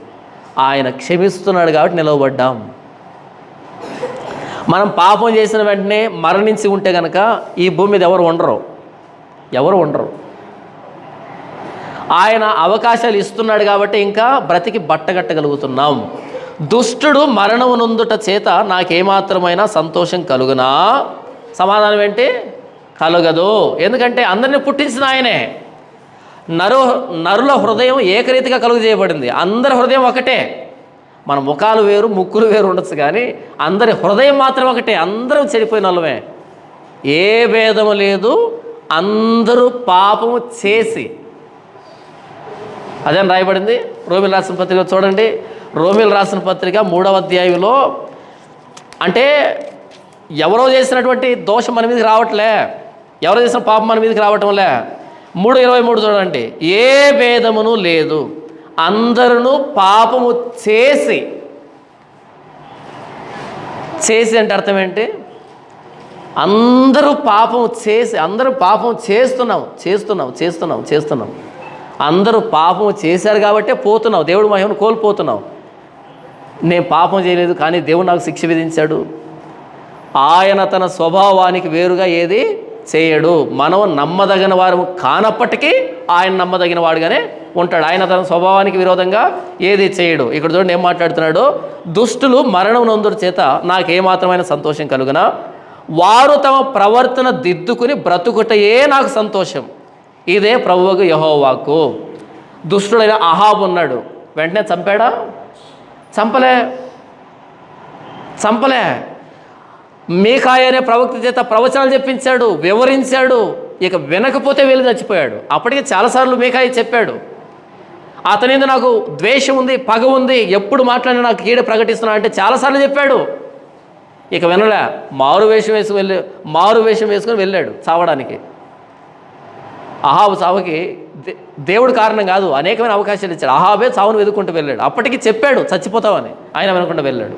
S1: ఆయన క్షమిస్తున్నాడు కాబట్టి నిలవబడ్డాం. మనం పాపం చేసిన వెంటనే మరణించి ఉంటే కనుక ఈ భూమి మీద ఎవరు ఉండరు. ఆయన అవకాశాలు ఇస్తున్నాడు కాబట్టి ఇంకా బ్రతికి బట్టగట్టగలుగుతున్నాం. దుష్టుడు మరణము నొందుట చేత నాకేమాత్రమైనా సంతోషం కలుగునా? సమాధానం ఏంటి? కలుగదు. ఎందుకంటే అందరినీ పుట్టించిన ఆయనే. నరుల హృదయం ఏకరీతిగా కలుగు చేయబడింది. అందరి హృదయం ఒకటే. మన ముఖాలు వేరు, ముక్కులు వేరు ఉండొచ్చు, కానీ అందరి హృదయం మాత్రం ఒకటే. అందరూ చెడిపోయిన వాళ్ళమే, ఏ భేదము లేదు. అందరూ పాపము చేసి, అదే రాయబడింది రోమిల్ రాసిన పత్రిక. చూడండి, రోమిల్ రాసిన పత్రిక 3వ అధ్యాయంలో, అంటే ఎవరో చేసినటువంటి దోషం మన మీదకి రావట్లే, ఎవరో చేసిన పాపం మన మీదకి రావటంలే. 3:23 చూడండి, ఏ భేదమును లేదు, అందరూ పాపము చేసి అంటే అర్థం ఏంటి? అందరూ పాపము చేసి, అందరూ పాపం చేస్తున్నాం. అందరూ పాపం చేశారు కాబట్టే పోతున్నావు, దేవుడు మహిమను కోల్పోతున్నావు. నేను పాపం చేయలేదు కానీ దేవుడు నాకు శిక్ష విధించాడు. ఆయన తన స్వభావానికి వేరుగా ఏది చేయడు. మనం నమ్మదగిన వారు కానప్పటికీ ఆయన నమ్మదగిన వాడుగానే ఉంటాడు. ఆయన తన స్వభావానికి విరోధంగా ఏది చేయడు. ఇక్కడ చూడండి ఏం మాట్లాడుతున్నాడు. దుష్టులు మరణం నొందుట చేత నాకేమాత్రమైన సంతోషం కలుగునా? వారు తమ ప్రవర్తన దిద్దుకుని బ్రతుకుటయే నాకు సంతోషం. ఇదే ప్రభువుకు యెహోవాకు. దుష్టుడైన అహాబు ఉన్నాడు, వెంటనే చంపాడా? చంపలే. మీకాయ అనే ప్రవక్త చేత ప్రవచనాలు చెప్పించాడు, వివరించాడు. ఇక వినకపోతే వెళ్ళి చచ్చిపోయాడు. అప్పటికే చాలాసార్లు మీకాయ చెప్పాడు, అతనిందు నాకు ద్వేషం ఉంది, పగ ఉంది, ఎప్పుడు మాట్లాడినా నాకు కీడ ప్రకటిస్తున్నా అంటే చాలాసార్లు చెప్పాడు. ఇక వినలే, మారు వేషం వేసుకొని వెళ్ళాడు చావడానికి. అహాబు చావుకి దేవుడు కారణం కాదు, అనేకమైన అవకాశాలు ఇచ్చాడు. అహాబే చావును వెతుక్కుంటూ వెళ్ళాడు. అప్పటికి చెప్పాడు చచ్చిపోతావని, ఆయన వినకుండా వెళ్ళాడు.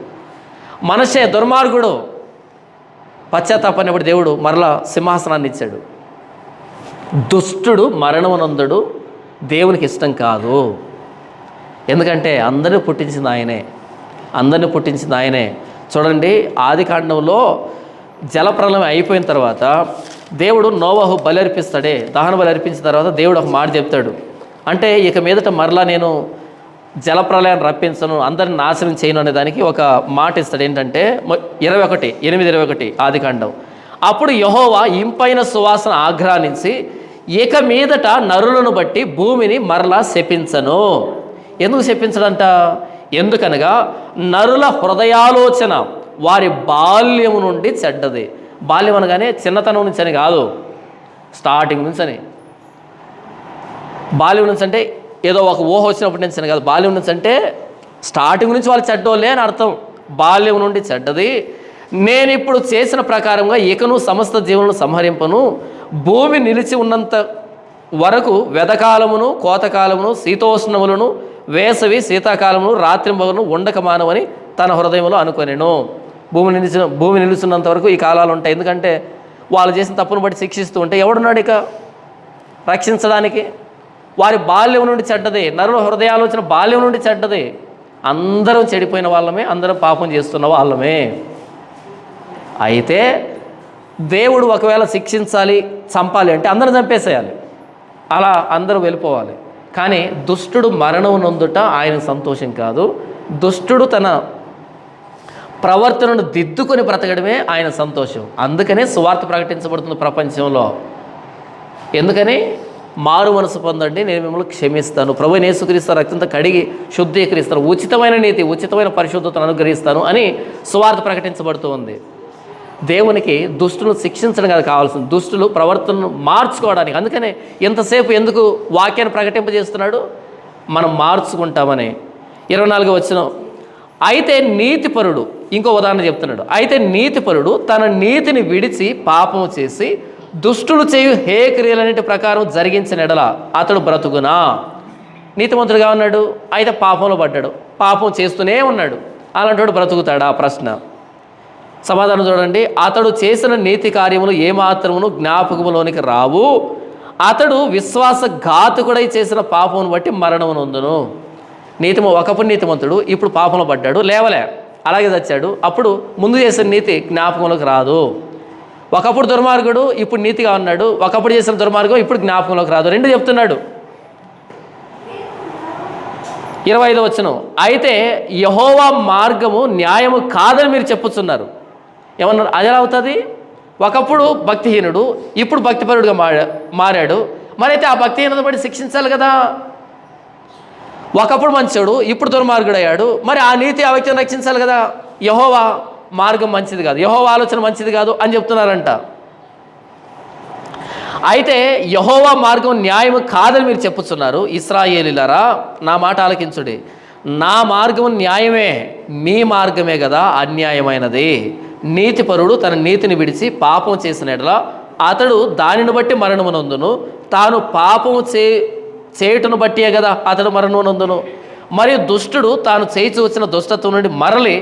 S1: మనషే దుర్మార్గుడు, పశ్చాత్తాపడినప్పుడు దేవుడు మరలా సింహాసనాన్ని ఇచ్చాడు. దుష్టుడు మరణమునందుడు దేవునికి ఇష్టం కాదు. ఎందుకంటే అందరినీ పుట్టించింది ఆయనే. చూడండి, ఆది కాండంలో జలప్రలయం అయిపోయిన తర్వాత దేవుడు నోవహు బలి అర్పిస్తాడే, దహన బలి అర్పించిన తర్వాత దేవుడు ఒక మాట చెప్తాడు. అంటే ఇక మీదట మరలా నేను జలప్రలయాన్ని రప్పించను, అందరిని నాశనం చేయను అనే దానికి ఒక మాట ఇస్తాడు. ఏంటంటే 8:21 ఆది కాండం. అప్పుడు యెహోవా ఇంపైన సువాసన ఆఘ్రానించి ఇక మీదట నరులను బట్టి భూమిని మరలా శపించను. ఎందుకు శపించడంట? ఎందుకనగా నరుల హృదయాలోచన వారి బాల్యము నుండి చెడ్డది. బాల్యం అనగానే చిన్నతనం నుంచి అని కాదు, స్టార్టింగ్ నుంచి అని. బాల్యం నుంచి అంటే ఏదో ఒక ఊహ వచ్చినప్పటి నుంచి అని కాదు. బాల్యం నుంచి అంటే స్టార్టింగ్ నుంచి వాళ్ళు చెడ్డోళ్ళే అని అర్థం. బాల్యం నుండి చెడ్డది. నేను ఇప్పుడు చేసిన ప్రకారంగా ఇకను సమస్త జీవులను సంహరింపను. భూమి నిలిచి ఉన్నంత వరకు వెదకాలమును కోతకాలమును శీతోష్ణములను వేసవి శీతాకాలమును రాత్రింబగలను ఉండక మానవని తన హృదయంలో అనుకొనెను. భూమి నిలుస్తున్నంత వరకు ఈ కాలాలు ఉంటాయి. ఎందుకంటే వాళ్ళు చేసిన తప్పును బట్టి శిక్షిస్తూ ఉంటే ఎవడున్నాడు ఇక రక్షించడానికి? వారి బాల్యం నుండి చెడ్డదే, నరుల హృదయాలోచన బాల్యం నుండి చెడ్డదే. అందరం చెడిపోయిన వాళ్ళమే, అందరం పాపం చేస్తున్న వాళ్ళమే. అయితే దేవుడు ఒకవేళ శిక్షించాలి, చంపాలి అంటే అందరూ చంపేసేయాలి, అలా అందరూ వెళ్ళిపోవాలి. కానీ దుష్టుడు మరణం నొందుట ఆయనకు సంతోషం కాదు. దుష్టుడు తన ప్రవర్తనను దిద్దుకొని బ్రతకడమే ఆయన సంతోషం. అందుకనే సువార్త ప్రకటించబడుతుంది ప్రపంచంలో. ఎందుకని? మారు మనసు పొందండి, నేను మిమ్మల్ని క్షమిస్తాను, ప్రభువైన యేసుక్రీస్తు రక్తంతో కడిగి శుద్ధీకరిస్తాను, ఉచితమైన నీతి, ఉచితమైన పరిశుద్ధతను అనుగ్రహిస్తాను అని సువార్త ప్రకటించబడుతూ ఉంది. దేవునికి దుష్టులను శిక్షించడం కాదు కావాల్సింది, దుష్టులు ప్రవర్తనను మార్చుకోవడానికి. అందుకనే ఎంతసేపు ఎందుకు వాక్యాన్ని ప్రకటింపజేస్తున్నాడు? మనం మార్చుకుంటామని. 24వ వచనం, అయితే నీతిపరుడు ఇంకో ఉదాహరణ చెప్తున్నాడు. అయితే నీతిపరుడు తన నీతిని విడిచి పాపము చేసి దుష్టులు చేయు హే క్రియలన్నిటి ప్రకారం జరిగించిన ఎడల అతడు బ్రతుకునా? నీతిమంతుడుగా ఉన్నాడు, అయితే పాపంలో పడ్డాడు, పాపం చేస్తూనే ఉన్నాడు. అలాంటి బ్రతుకుతాడా? ప్రశ్న. సమాధానం చూడండి. అతడు చేసిన నీతి కార్యములు ఏమాత్రమును జ్ఞాపకములోనికి రావు. అతడు విశ్వాసఘాతుకుడై చేసిన పాపమును బట్టి మరణము నొందును. ఒకప్పుడు నీతిమంతుడు, ఇప్పుడు పాపంలో పడ్డాడు, లేవలే, అలాగే చచ్చాడు. అప్పుడు ముందు చేసిన నీతి జ్ఞాపకంలోకి రాదు. ఒకప్పుడు దుర్మార్గుడు, ఇప్పుడు నీతిగా ఉన్నాడు. ఒకప్పుడు చేసిన దుర్మార్గం ఇప్పుడు జ్ఞాపకంలోకి రాదు. రెండు చెప్తున్నాడు. 25వ వచనం. అయితే యెహోవా మార్గము న్యాయము కాదని మీరు చెప్పుచున్నారు. ఏమన్నారు? అది ఎలా అవుతుంది? ఒకప్పుడు భక్తిహీనుడు, ఇప్పుడు భక్తిపరుడుగా మారాడు. మరైతే ఆ భక్తిహీనత బట్టి శిక్షించాలి కదా. ఒకప్పుడు మంచోడు, ఇప్పుడు దుర్మార్గుడు అయ్యాడు. మరి ఆ నీతి ఆ వ్యక్తిని రక్షించాలి కదా. యెహోవా మార్గం మంచిది కాదు, యెహోవా ఆలోచన మంచిది కాదు అని చెప్తున్నారంట. అయితే యెహోవా మార్గం న్యాయము కాదని మీరు చెప్పుచున్నారు. ఇశ్రాయేలీయులారా, నా మాట ఆలకించుడి. నా మార్గం న్యాయమే, మీ మార్గమే కదా అన్యాయమైనది. నీతిపరుడు తన నీతిని విడిచి పాపం చేసిన ఎడల అతడు దానిని బట్టి మరణమునందును, తాను పాపము చేయుటను బట్టియే కదా అతడు మరణమునందును. మరియు దుష్టుడు తాను చేయించి వచ్చిన దుష్టత్వం నుండి మరలి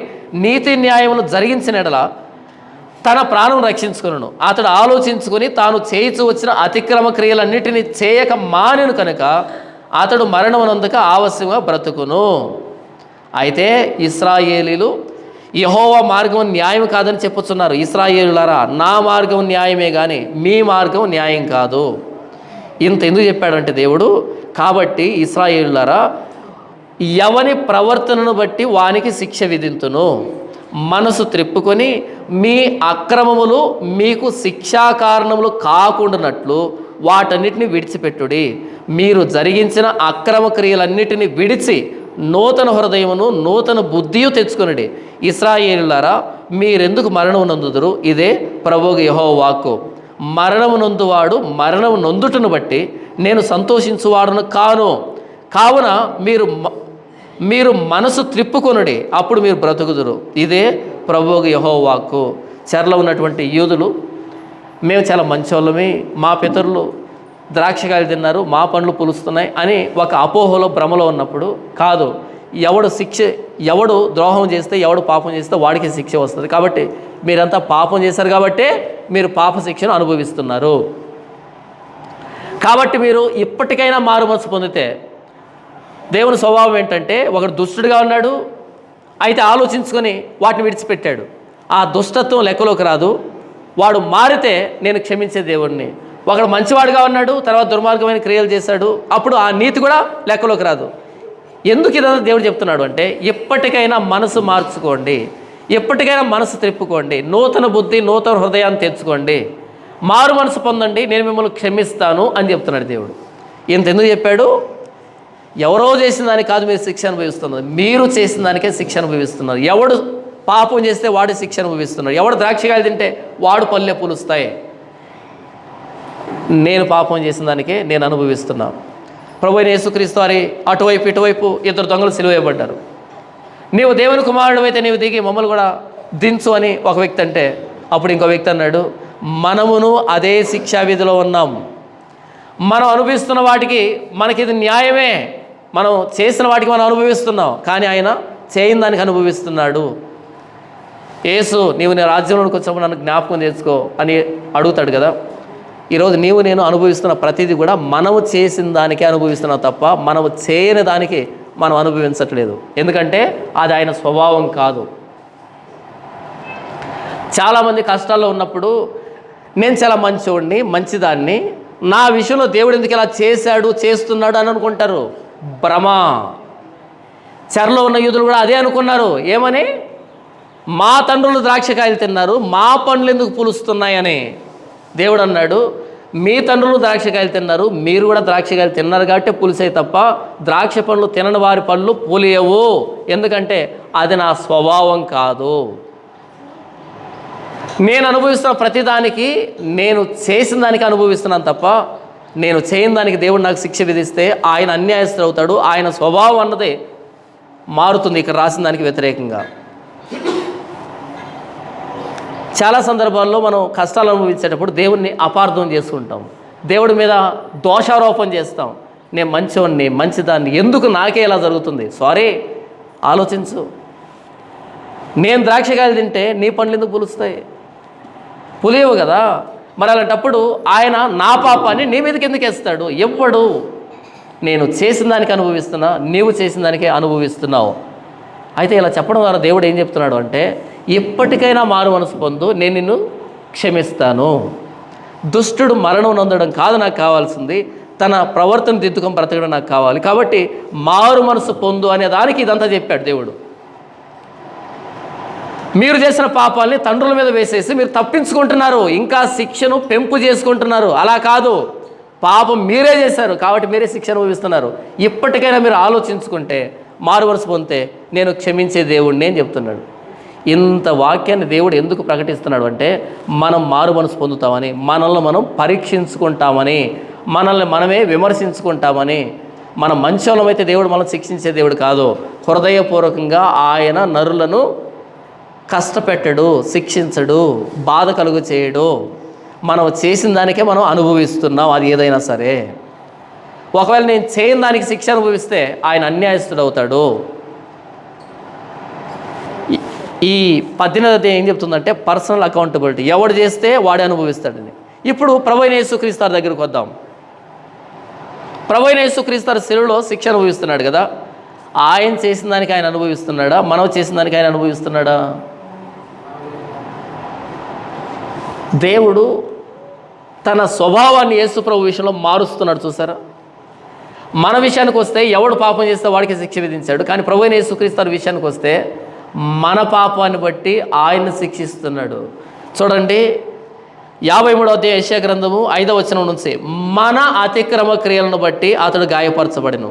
S1: నీతి న్యాయమును జరిగించిన ఎడల తన ప్రాణం రక్షించుకును. అతడు ఆలోచించుకొని తాను చేయించి వచ్చిన అతిక్రమ క్రియలన్నిటినీ చేయక మానెను కనుక అతడు మరణమునందుక ఆవశ్యంగా బ్రతుకును. అయితే ఇశ్రాయేలీలు యెహోవా మార్గం న్యాయం కాదని చెప్పుచున్నారు. ఇశ్రాయేలులారా, నా మార్గం న్యాయమే కానీ మీ మార్గం న్యాయం కాదు. ఇంత ఎందుకు చెప్పాడంటే దేవుడు, కాబట్టి ఇశ్రాయేలులారా, ఎవని ప్రవర్తనను బట్టి వానికి శిక్ష విధింతును. మనసు త్రిప్పుకొని మీ అక్రమములు మీకు శిక్షా కారణములు కాకుండానట్లు వాటన్నిటిని విడిచిపెట్టుడి. మీరు జరిగించిన అక్రమ క్రియలన్నిటిని విడిచి నూతన హృదయమును నూతన బుద్ధియు తెచ్చుకొనుడి. ఇశ్రాయేలులారా, మీరెందుకు మరణము నొందుదురు? ఇదే ప్రభువు యెహోవా వాక్కు. మరణము నొందువాడు మరణము నొందుటను బట్టి నేను సంతోషించువాడును కాను. కావున మీరు మనసు త్రిప్పుకొనుడి, అప్పుడు మీరు బ్రతుకుదురు. ఇదే ప్రభువు యెహోవా వాక్కు. చెరలో ఉన్నటువంటి యూదులు, మేము చాలా మంచోళ్ళమి, మా పితరులు ద్రాక్షకాయలు తిన్నారు, మా పండ్లు పులుస్తున్నాయి అని ఒక అపోహలో భ్రమలో ఉన్నప్పుడు, కాదు, ఎవడు ద్రోహం చేస్తే, ఎవడు పాపం చేస్తే వాడికి శిక్ష వస్తుంది. కాబట్టి మీరంతా పాపం చేశారు కాబట్టే మీరు పాప శిక్షను అనుభవిస్తున్నారు. కాబట్టి మీరు ఇప్పటికైనా మారు మనసు పొందితే, దేవుని స్వభావం ఏంటంటే, ఒకడు దుష్టుడిగా ఉన్నాడు, అయితే ఆలోచించుకొని వాటిని విడిచిపెట్టాడు. ఆ దుష్టత్వం లెక్కలోకి రాదు. వాడు మారితే నేను క్షమించే దేవుడిని. ఒకడు మంచివాడుగా ఉన్నాడు, తర్వాత దుర్మార్గమైన క్రియలు చేశాడు, అప్పుడు ఆ నీతి కూడా లెక్కలోకి రాదు. ఎందుకు ఇదంతా దేవుడు చెప్తున్నాడు అంటే, ఇప్పటికైనా మనసు మార్చుకోండి, ఎప్పటికైనా మనసు త్రిప్పుకోండి, నూతన బుద్ధి నూతన హృదయాన్ని తెచ్చుకోండి, మారు మనసు పొందండి, నేను మిమ్మల్ని క్షమిస్తాను అని చెప్తున్నాడు దేవుడు. ఎందుకు చెప్పాడు? ఎవరో చేసిన దానికి కాదు మీరు శిక్ష అనుభవిస్తున్నారు, మీరు చేసిన దానికే శిక్ష అనుభవిస్తున్నారు. ఎవడు పాపం చేస్తే వాడు శిక్ష అనుభవిస్తున్నాడు, ఎవడు ద్రాక్షకాయలు తింటే వాడు పల్లె పులుస్తాయి. నేను పాపం చేసిన దానికే నేను అనుభవిస్తున్నాను. ప్రభువైన యేసుక్రీస్తు వారి అటువైపు ఇటువైపు ఇద్దరు దొంగలు సిలువ వేయబడ్డారు. నీవు దేవుని కుమారుడు అయితే నీవు దిగి మమ్మల్ని కూడా దించు అని ఒక వ్యక్తి అంటే, అప్పుడు ఇంకో వ్యక్తి అన్నాడు, మనమును అదే శిక్షా విధిలో ఉన్నాం. మనం అనుభవిస్తున్న వాటికి మనకి ఇది న్యాయమే, మనం చేసిన వాటికి మనం అనుభవిస్తున్నాం, కానీ ఆయన చేయని దానికి అనుభవిస్తున్నాడు. యేసు, నీవు నీ రాజ్యంలోకి వచ్చినప్పుడు నన్ను జ్ఞాపకం తెచ్చుకో అని అడుగుతాడు కదా. ఈరోజు నీవు నేను అనుభవిస్తున్న ప్రతిదీ కూడా మనము చేసిన దానికే అనుభవిస్తున్నాం తప్ప మనము చేయని దానికి మనం అనుభవించట్లేదు. ఎందుకంటే అది ఆయన స్వభావం కాదు. చాలామంది కష్టాల్లో ఉన్నప్పుడు నేను చాలా మంచివాడిని, మంచిదాన్ని, నా విషయంలో దేవుడు ఎందుకు ఇలా చేశాడు చేస్తున్నాడు అని అనుకుంటారు. భ్రమ. చెరలో ఉన్న యూదులు కూడా అదే అనుకున్నారు. ఏమని? మా తండ్రులు ద్రాక్షకాయలు తిన్నారు, మా పండ్లు ఎందుకు పులుస్తున్నాయని. దేవుడు అన్నాడు, మీ తండ్రులు ద్రాక్షకాయలు తిన్నారు, మీరు కూడా ద్రాక్షకాయలు తిన్నారు కాబట్టి పులిసాయి తప్ప ద్రాక్ష పండ్లు తినని వారి పళ్ళు పులియవు. ఎందుకంటే అది నా స్వభావం కాదు. నేను అనుభవిస్తున్న ప్రతిదానికి నేను చేసిన దానికి అనుభవిస్తున్నాను తప్ప నేను చేయని దానికి దేవుడు నాకు శిక్ష విధిస్తే ఆయన అన్యాయస్తుడు అవుతాడు. ఆయన స్వభావం అన్నదే మారుతుంది ఇక్కడ రాసిన దానికి వ్యతిరేకంగా. చాలా సందర్భాల్లో మనం కష్టాలు అనుభవించేటప్పుడు దేవుణ్ణి అపార్థం చేసుకుంటాం, దేవుడి మీద దోషారోపణ చేస్తాం. నేను మంచివాడిని, మంచిదాన్ని, ఎందుకు నాకే ఇలా జరుగుతుంది? సారీ, ఆలోచించు. నేను ద్రాక్షకాయలు తింటే నీ పండ్లు ఎందుకు పులుస్తాయి? పులియవు కదా. మరి అలాంటప్పుడు ఆయన నా పాపాన్ని నీ మీదకి ఎందుకు వేస్తాడు? ఎవ్వడు. నేను చేసిన దానికి అనుభవిస్తున్నా, నీవు చేసిన దానికే అనుభవిస్తున్నావు. అయితే ఇలా చెప్పడం ద్వారా దేవుడు ఏం చెప్తున్నాడు అంటే, ఇప్పటికైనా మారు మనసు పొందు, నేను నిన్ను క్షమిస్తాను. దుష్టుడు మరణం నొందడం కాదు నాకు కావాల్సింది, తన ప్రవర్తన దిద్దుకొని బ్రతకడం నాకు కావాలి. కాబట్టి మారు మనసు పొందు అనే దానికి ఇదంతా చెప్పాడు దేవుడు. మీరు చేసిన పాపాలని తండ్రుల మీద వేసేసి మీరు తప్పించుకుంటున్నారు, ఇంకా శిక్షను పెంపు చేసుకుంటున్నారు. అలా కాదు, పాపం మీరే చేశారు కాబట్టి మీరే శిక్ష అనుభవిస్తున్నారు. ఇప్పటికైనా మీరు ఆలోచించుకుంటే, మారు మనసు పొందితే నేను క్షమించే దేవుడిని అని చెప్తున్నాడు. ఇంత వాక్యాన్ని దేవుడు ఎందుకు ప్రకటిస్తున్నాడు అంటే, మనం మారు మనసు పొందుతామని, మనల్ని మనం పరీక్షించుకుంటామని, మనల్ని మనమే విమర్శించుకుంటామని. మనం మంచోళమైతే దేవుడు మనం శిక్షించే దేవుడు కాదు. హృదయపూర్వకంగా ఆయన నరులను కష్టపెట్టడు, శిక్షించడు, బాధ కలుగు చేయడు. మనం చేసిన దానికే మనం అనుభవిస్తున్నాం, అది ఏదైనా సరే. ఒకవేళ నేను చేయని దానికి శిక్ష అనుభవిస్తే ఆయన అన్యాయస్తుడు అవుతాడు. ఈ 18వ ఏం చెప్తుందంటే, పర్సనల్ అకౌంటబిలిటీ. ఎవడు చేస్తే వాడే అనుభవిస్తాడని. ఇప్పుడు ప్రభువైన యేసుక్రీస్తు దగ్గరికి వద్దాం. ప్రభువైన యేసుక్రీస్తు శిలువలో శిక్ష అనుభవిస్తున్నాడు కదా. ఆయన చేసిన దానికి ఆయన అనుభవిస్తున్నాడా? మనం చేసిన దానికి ఆయన అనుభవిస్తున్నాడా? దేవుడు తన స్వభావాన్ని యేసు ప్రభు విషయంలో మారుస్తున్నాడు, చూసారా? మన విషయానికి వస్తే ఎవడు పాపం చేస్తే వాడికి శిక్ష విధించాడు. కానీ ప్రభువైన యేసుక్రీస్తు విషయానికి వస్తే మన పాపాన్ని బట్టి ఆయన్ని శిక్షిస్తున్నాడు. చూడండి, 53వ అధ్యాయం యెషయా గ్రంథము 5వ వచనం నుంచి, మన అతిక్రమ క్రియలను బట్టి అతడు గాయపరచబడెను,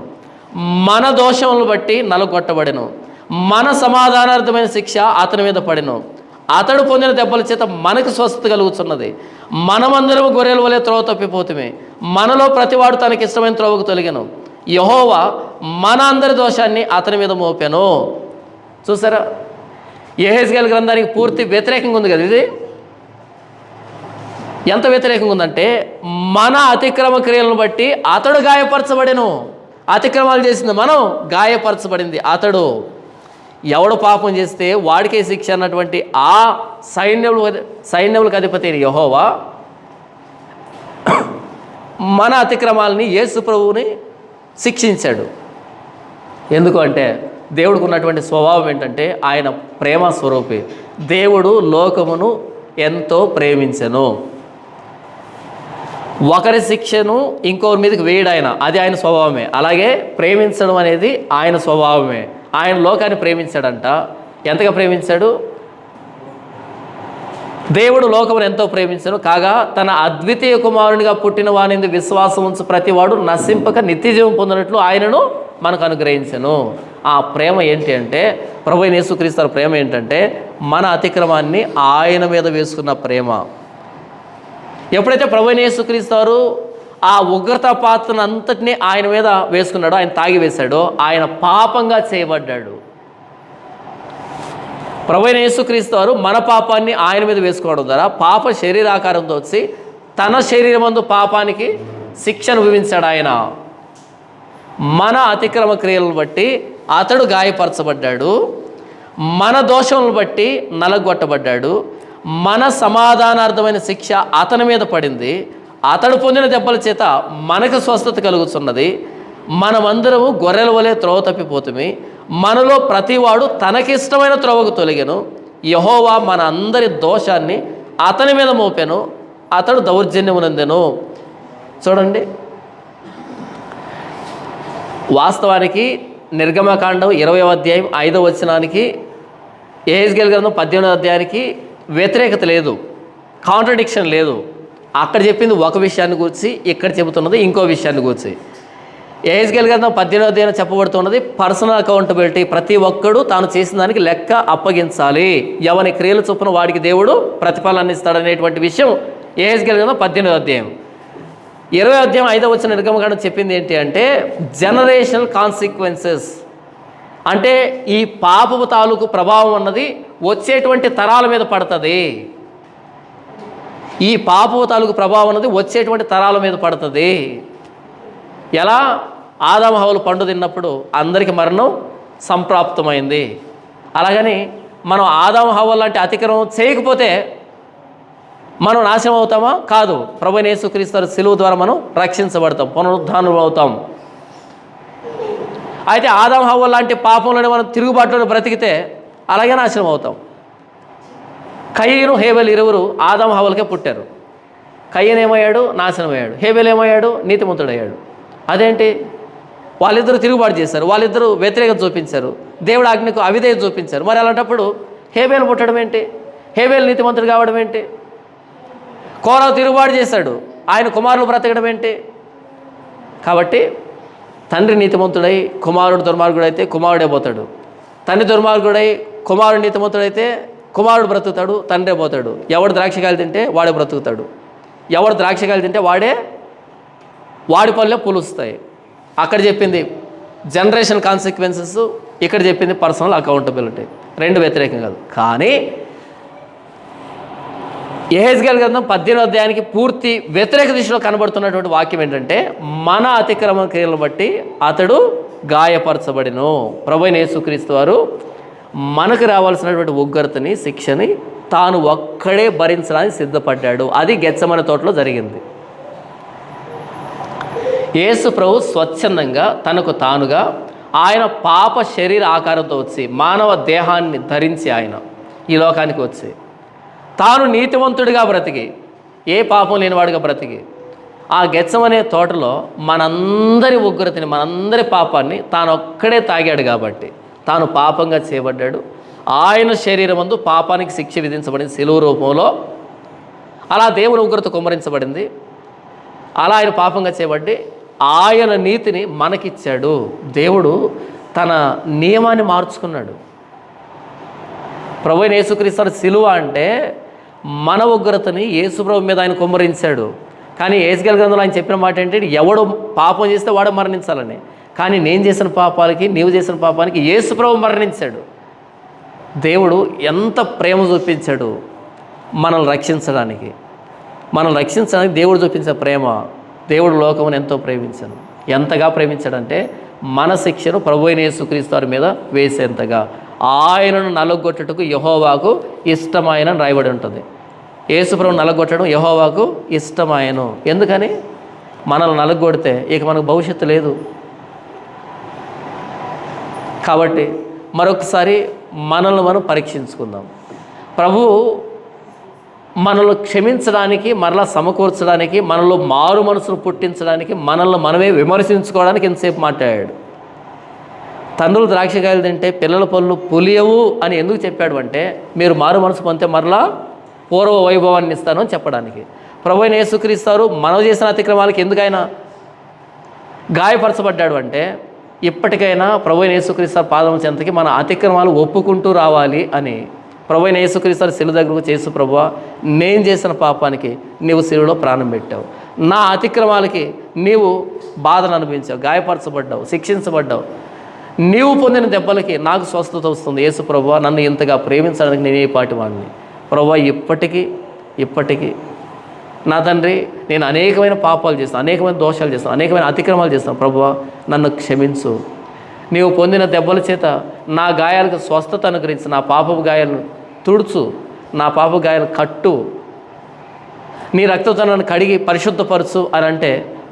S1: మన దోషములను బట్టి నలగొట్టబడెను, మన సమాధానార్థమైన శిక్ష అతని మీద పడెను, అతడు పొందిన దెబ్బల చేత మనకు స్వస్థత కలుగుతున్నది. మనమందరము గొర్రెల వలె త్రోవ తప్పిపోతుమే, మనలో ప్రతివాడు తనకిష్టమైన త్రోవకు తొలగెను, యెహోవా మన అందరి దోషాన్ని అతని మీద మోపెను. చూసారా? యెహెజ్కేలు గ్రంథానికి పూర్తి వ్యతిరేకంగా ఉంది కదా ఇది. ఎంత వ్యతిరేకంగా ఉందంటే, మన అతిక్రమ క్రియలను బట్టి అతడు గాయపరచబడెను. అతిక్రమాలు చేసింది మనం, గాయపరచబడింది అతడు. ఎవడు పాపం చేస్తే వాడికే శిక్ష అన్నటువంటి ఆ సైన్యములకు అధిపతి యెహోవా మన అతిక్రమాలని యేసు ప్రభువుని శిక్షించాడు. ఎందుకు అంటే, దేవుడికి ఉన్నటువంటి స్వభావం ఏంటంటే ఆయన ప్రేమ స్వరూపి. దేవుడు లోకమును ఎంతో ప్రేమించెను. ఒకరి శిక్షను ఇంకొకరి మీదకి వేయడు ఆయన, అది ఆయన స్వభావమే. అలాగే ప్రేమించడం అనేది ఆయన స్వభావమే. ఆయన లోకాన్ని ప్రేమించాడంట. ఎంతగా ప్రేమించాడు? దేవుడు లోకమును ఎంతో ప్రేమించను కాగా తన అద్వితీయ కుమారునిగా పుట్టిన వాని విశ్వాసం ఉంచు ప్రతివాడు నశింపక నిత్యజీవం పొందినట్లు ఆయనను మనకు అనుగ్రహించను. ఆ ప్రేమ ఏంటి అంటే, ప్రభువైన యేసుక్రీస్తు ప్రేమ ఏంటంటే మన అతిక్రమాన్ని ఆయన మీద వేసుకున్న ప్రేమ. ఎప్పుడైతే ప్రభువైన యేసుక్రీస్తు ఆ ఉగ్రత పాత్రను అంతటినీ ఆయన మీద వేసుకున్నాడో, ఆయన తాగి వేశాడో, ఆయన పాపంగా చేయబడ్డాడు. ప్రభువైన యేసుక్రీస్తు మన పాపాన్ని ఆయన మీద వేసుకోవడం ద్వారా పాప శరీరాకారంతో వచ్చి తన శరీరమందు పాపానికి శిక్ష అనుభవించాడు ఆయన. మన అతిక్రమ క్రియలను బట్టి అతడు గాయపరచబడ్డాడు, మన దోషములను బట్టి నలగొట్టబడ్డాడు, మన సమాధానార్థమైన శిక్ష అతని మీద పడింది, అతడు పొందిన దెబ్బల చేత మనకు స్వస్థత కలుగుతున్నది. మనమందరము గొర్రెల వలె త్రోవ తప్పిపోతుమి, మనలో ప్రతివాడు తనకిష్టమైన త్రోవకు తొలగెను, యెహోవా మన అందరి దోషాన్ని అతని మీద మోపెను, అతడు దౌర్జన్యమునందెను. చూడండి, వాస్తవానికి నిర్గమకాండం 20వ అధ్యాయం 5వ వచనానికి యెహెజ్కేలు గ్రంథం 18వ అధ్యాయానికి వ్యతిరేకత లేదు, కాంట్రడిక్షన్ లేదు. అక్కడ చెప్పింది ఒక విషయాన్ని గురించి, ఇక్కడ చెబుతున్నది ఇంకో విషయాన్ని గురించి. యెహెజ్కేలు గ్రంథం 18వ అధ్యాయం చెప్పబడుతున్నది పర్సనల్ అకౌంటబిలిటీ. ప్రతి ఒక్కడు తాను చేసిన దానికి లెక్క అప్పగించాలి, ఎవని క్రియలు చొప్పున వాడికి దేవుడు ప్రతిఫలాన్ని ఇస్తాడనేటువంటి విషయం యెహెజ్కేలు గ్రంథం 18వ అధ్యాయం. 20వ అధ్యాయం 5వ వచనం నిర్గమకాండం చెప్పింది ఏంటి అంటే జనరేషనల్ కాన్సిక్వెన్సెస్. అంటే ఈ పాపపు తాలూకు ప్రభావం అన్నది వచ్చేటువంటి తరాల మీద పడుతుంది. ఈ పాపపు తాలూకు ప్రభావం అనేది వచ్చేటువంటి తరాల మీద పడుతుంది. ఎలా? ఆదాము హవ్వలు పండు తిన్నప్పుడు అందరికీ మరణం సంప్రాప్తమైంది. అలాగని మనం ఆదాము హవ్వలు లాంటి అతిక్రమం చేయకపోతే మనం నాశనం అవుతామా? కాదు. ప్రభువైన యేసుక్రీస్తు సిలువ ద్వారా మనం రక్షించబడతాం, పునరుద్ధానం అవుతాం. అయితే ఆదాము హవ్వలు లాంటి పాపంలోనే మనం తిరుగుబాటులో బ్రతికితే అలాగే నాశనం అవుతాం. కయీను హేబెలు ఇరువురు ఆదాము హవ్వలకే పుట్టారు. కయీను ఏమయ్యాడు? నాశనం అయ్యాడు. హేబెలు ఏమయ్యాడు? నీతిమంతుడయ్యాడు. అదేంటి? వాళ్ళిద్దరూ తిరుగుబాటు చేశారు, వాళ్ళిద్దరూ వ్యతిరేకత చూపించారు, దేవుడు ఆజ్ఞకు అవిధేయత చూపించారు. మరి అలాంటప్పుడు హేబెలు పుట్టడం ఏంటి? హేబెలు నీతిమంతుడు కావడం ఏంటి? కోరహు తిరుగుబాటు చేశాడు, ఆయన కుమారులు బ్రతకడం ఏంటి? కాబట్టి తండ్రి నీతిమంతుడై కుమారుడు దుర్మార్గుడైతే కుమారుడే పోతాడు. తండ్రి దుర్మార్గుడై కుమారుడు నీతిమంతుడైతే కుమారుడు బ్రతుకుతాడు, తండ్రే పోతాడు. ఎవడు ద్రాక్షకాయలు తింటే వాడే బ్రతుకుతాడు. ఎవడు ద్రాక్షకాయలు తింటే వాడి పనులే పులుస్తాయి. అక్కడ చెప్పింది జనరేషన్ కాన్సిక్వెన్సెస్, ఇక్కడ చెప్పింది పర్సనల్ అకౌంటబిలిటీ. రెండు వ్యతిరేకం కాదు. కానీ యెహెజ్కేలు గ్రంథం 18వ అధ్యాయానికి పూర్తి వ్యతిరేక దిశలో కనబడుతున్నటువంటి వాక్యం ఏంటంటే, మన అతిక్రమ క్రియలను బట్టి అతడు గాయపరచబడిను. ప్రభువైన యేసుక్రీస్తు వారు మనకు రావాల్సినటువంటి ఉగ్రతని, శిక్షని తాను ఒక్కడే భరించడానికి సిద్ధపడ్డాడు. అది గెత్సెమనే తోటలో జరిగింది. యేసు ప్రభు స్వచ్ఛందంగా తనకు తానుగా ఆయన పాప శరీర ఆకారంతో వచ్చి మానవ దేహాన్ని ధరించి ఆయన ఈ లోకానికి వచ్చి తాను నీతివంతుడిగా బ్రతికి, ఏ పాపం లేనివాడిగా బ్రతికి, ఆ గెత్సెమనే తోటలో మనందరి ఉగ్రతని, మనందరి పాపాన్ని తాను ఒక్కడే తాగాడు కాబట్టి తాను పాపంగా చేయబడ్డాడు. ఆయన శరీరమందు పాపానికి శిక్ష విధించబడింది సిలువ రూపంలో. అలా దేవుని ఉగ్రత కుమ్మరించబడింది. అలా ఆయన పాపంగా చేయబడి ఆయన నీతిని మనకిచ్చాడు. దేవుడు తన నియమాన్ని మార్చుకున్నాడు. ప్రభువైన యేసుక్రీస్తు సిలువ అంటే మన ఉగ్రతని యేసుప్రభు మీద ఆయన కుమ్మరించాడు. కానీ యెహెజ్కేలు గ్రంథంలో ఆయన చెప్పిన మాట ఏంటంటే, ఎవడు పాపం చేస్తే వాడు మరణించాలని. కానీ నేను చేసిన పాపాలకి, నీవు చేసిన పాపానికి యేసుప్రభు మరణించాడు. దేవుడు ఎంత ప్రేమ చూపించాడు మనల్ని రక్షించడానికి. మనల్ని రక్షించడానికి దేవుడు చూపించే ప్రేమ. దేవుడు లోకమును ఎంతో ప్రేమించాడు. ఎంతగా ప్రేమించాడంటే మన శిక్షను ప్రభువైన యేసుక్రీస్తు వారి మీద వేసేంతగా. ఆయనను నలగొట్టుటకు యెహోవాకు ఇష్టమైన రాయబడి ఉంటుంది. యేసుప్రభుని నలగొట్టడం యెహోవాకు ఇష్టమాయను. ఎందుకని? మనల్ని నలగొడితే ఇక మనకు భవిష్యత్తు లేదు. కాబట్టి మరొకసారి మనల్ని మనం పరీక్షించుకుందాం. ప్రభు మనల్ని క్షమించడానికి, మరలా సమకూర్చడానికి, మనలో మారు మనసును పుట్టించడానికి, మనల్ని మనమే విమర్శించుకోవడానికి ఎంతసేపు మాట్లాడాడు. తండ్రులు ద్రాక్షకాయలు తింటే పిల్లల పళ్ళు పులియవు అని ఎందుకు చెప్పాడు అంటే, మీరు మారు మనసు పొందితే మరలా పూర్వ వైభవాన్ని ఇస్తాను అని చెప్పడానికి. ప్రభువైన యేసుక్రీస్తు మనం చేసిన అతిక్రమాలకి ఎందుకైనా గాయపరచబడ్డాడు అంటే, ఇప్పటికైనా ప్రభువైన యేసుక్రీస్తు పాదం చెంతకి మన అతిక్రమాలు ఒప్పుకుంటూ రావాలి అని. ప్రభువైన యేసుక్రీస్తు సిలువ దగ్గరకు చేసు, ప్రభువా నేను చేసిన పాపానికి నీవు సిలువలో ప్రాణం పెట్టావు, నా అతిక్రమాలకి నీవు బాధను అనుభవించావు, గాయపరచబడ్డావు, శిక్షించబడ్డావు, నీవు పొందిన దెబ్బలకి నాకు స్వస్థత వస్తుంది. యేసు ప్రభువా నన్ను ఇంతగా ప్రేమించడానికి నేనే పాటి వాడిని. ప్రభువా ఇప్పటికీ నా తండ్రి నేను అనేకమైన పాపాలు చేస్తాను, అనేకమైన దోషాలు చేస్తాను, అనేకమైన అతిక్రమాలు చేస్తాను. ప్రభువా నన్ను క్షమించు. నీవు పొందిన దెబ్బల చేత నా గాయాలకు స్వస్థత అనుగ్రహించు, నా పాపపు గాయాలను తుడుచు, నా పాపపు గాయాలను కట్టు, నీ రక్తంతో నన్ను కడిగి పరిశుద్ధపరచు అని అంటే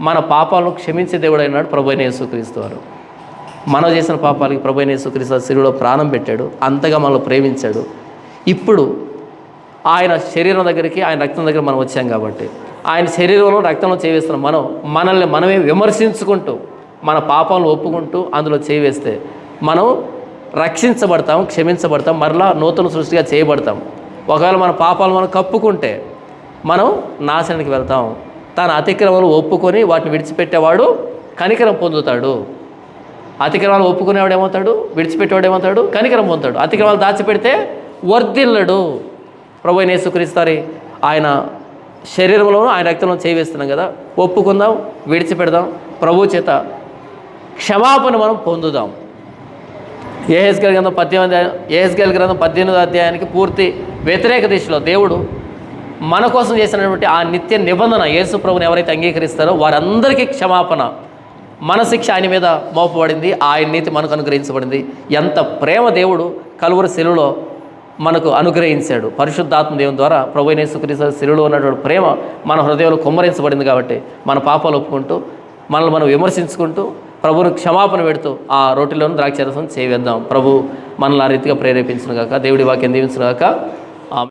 S1: మన పాపాలను క్షమించే దేవుడు అయినాడు ప్రభువైన యేసుక్రీస్తు వారు. మనం చేసిన పాపాలకి ప్రభువైన యేసుక్రీస్తు సిలువలో ప్రాణం పెట్టాడు. అంతగా మనల్ని ప్రేమించాడు. ఇప్పుడు ఆయన శరీరం దగ్గరికి, ఆయన రక్తం దగ్గర మనం వచ్చాం కాబట్టి ఆయన శరీరంలో రక్తంలో చేవేస్తున్నాం. మనల్ని మనమే విమర్శించుకుంటూ, మన పాపాలను ఒప్పుకుంటూ అందులో చేవేస్తే మనం రక్షించబడతాం, క్షమించబడతాం, మరలా నూతన సృష్టిగా చేయబడతాం. ఒకవేళ మన పాపాలు మనం కప్పుకుంటే మనం నాశనానికి వెళ్తాం. తన అతిక్రమాలు ఒప్పుకొని వాటిని విడిచిపెట్టేవాడు కనికరం పొందుతాడు. అతిక్రమాలు ఒప్పుకునేవాడు ఏమవుతాడు? విడిచిపెట్టేవాడు ఏమవుతాడు? కనికరం పొందుతాడు. అతిక్రమాలు దాచిపెడితే వర్ధిల్లడు. ప్రభువైన యేసుక్రీస్తు ఆయన శరీరంలోనూ ఆయన రక్తంలో చేవేస్తున్నాం కదా, ఒప్పుకుందాం, విడిచిపెడదాం, ప్రభు చేత క్షమాపణ మనం పొందుదాం. యెహెజ్కేలు గ్రంథం 18వ అధ్యాయానికి పూర్తి వ్యతిరేక దిశలో దేవుడు మన కోసం చేసినటువంటి ఆ నిత్య నిబంధన, యేసు ప్రభుని ఎవరైతే అంగీకరిస్తారో వారందరికీ క్షమాపణ, మన శిక్ష ఆయన మీద మోపబడింది, ఆయన నీతి మనకు అనుగ్రహించబడింది. ఎంత ప్రేమ దేవుడు కలువరి శిలువలో మనకు అనుగ్రహించాడు. పరిశుద్ధాత్మ దేవుని ద్వారా ప్రభువైన యేసుక్రీస్తు శిలువలో ఉన్నటువంటి ప్రేమ మన హృదయంలో కుమ్మరించబడింది. కాబట్టి మన పాపాలు ఒప్పుకుంటూ, మనల్ని మనం విమర్శించుకుంటూ, ప్రభువును క్షమాపణ పెడుతూ ఆ రొట్టెలోను ద్రాక్షారసం చేవేద్దాం. ప్రభు మనల్ని ఆ రీతిగా ప్రేరేపించును గాక. దేవుడి వాక్యం దీవించును గాక.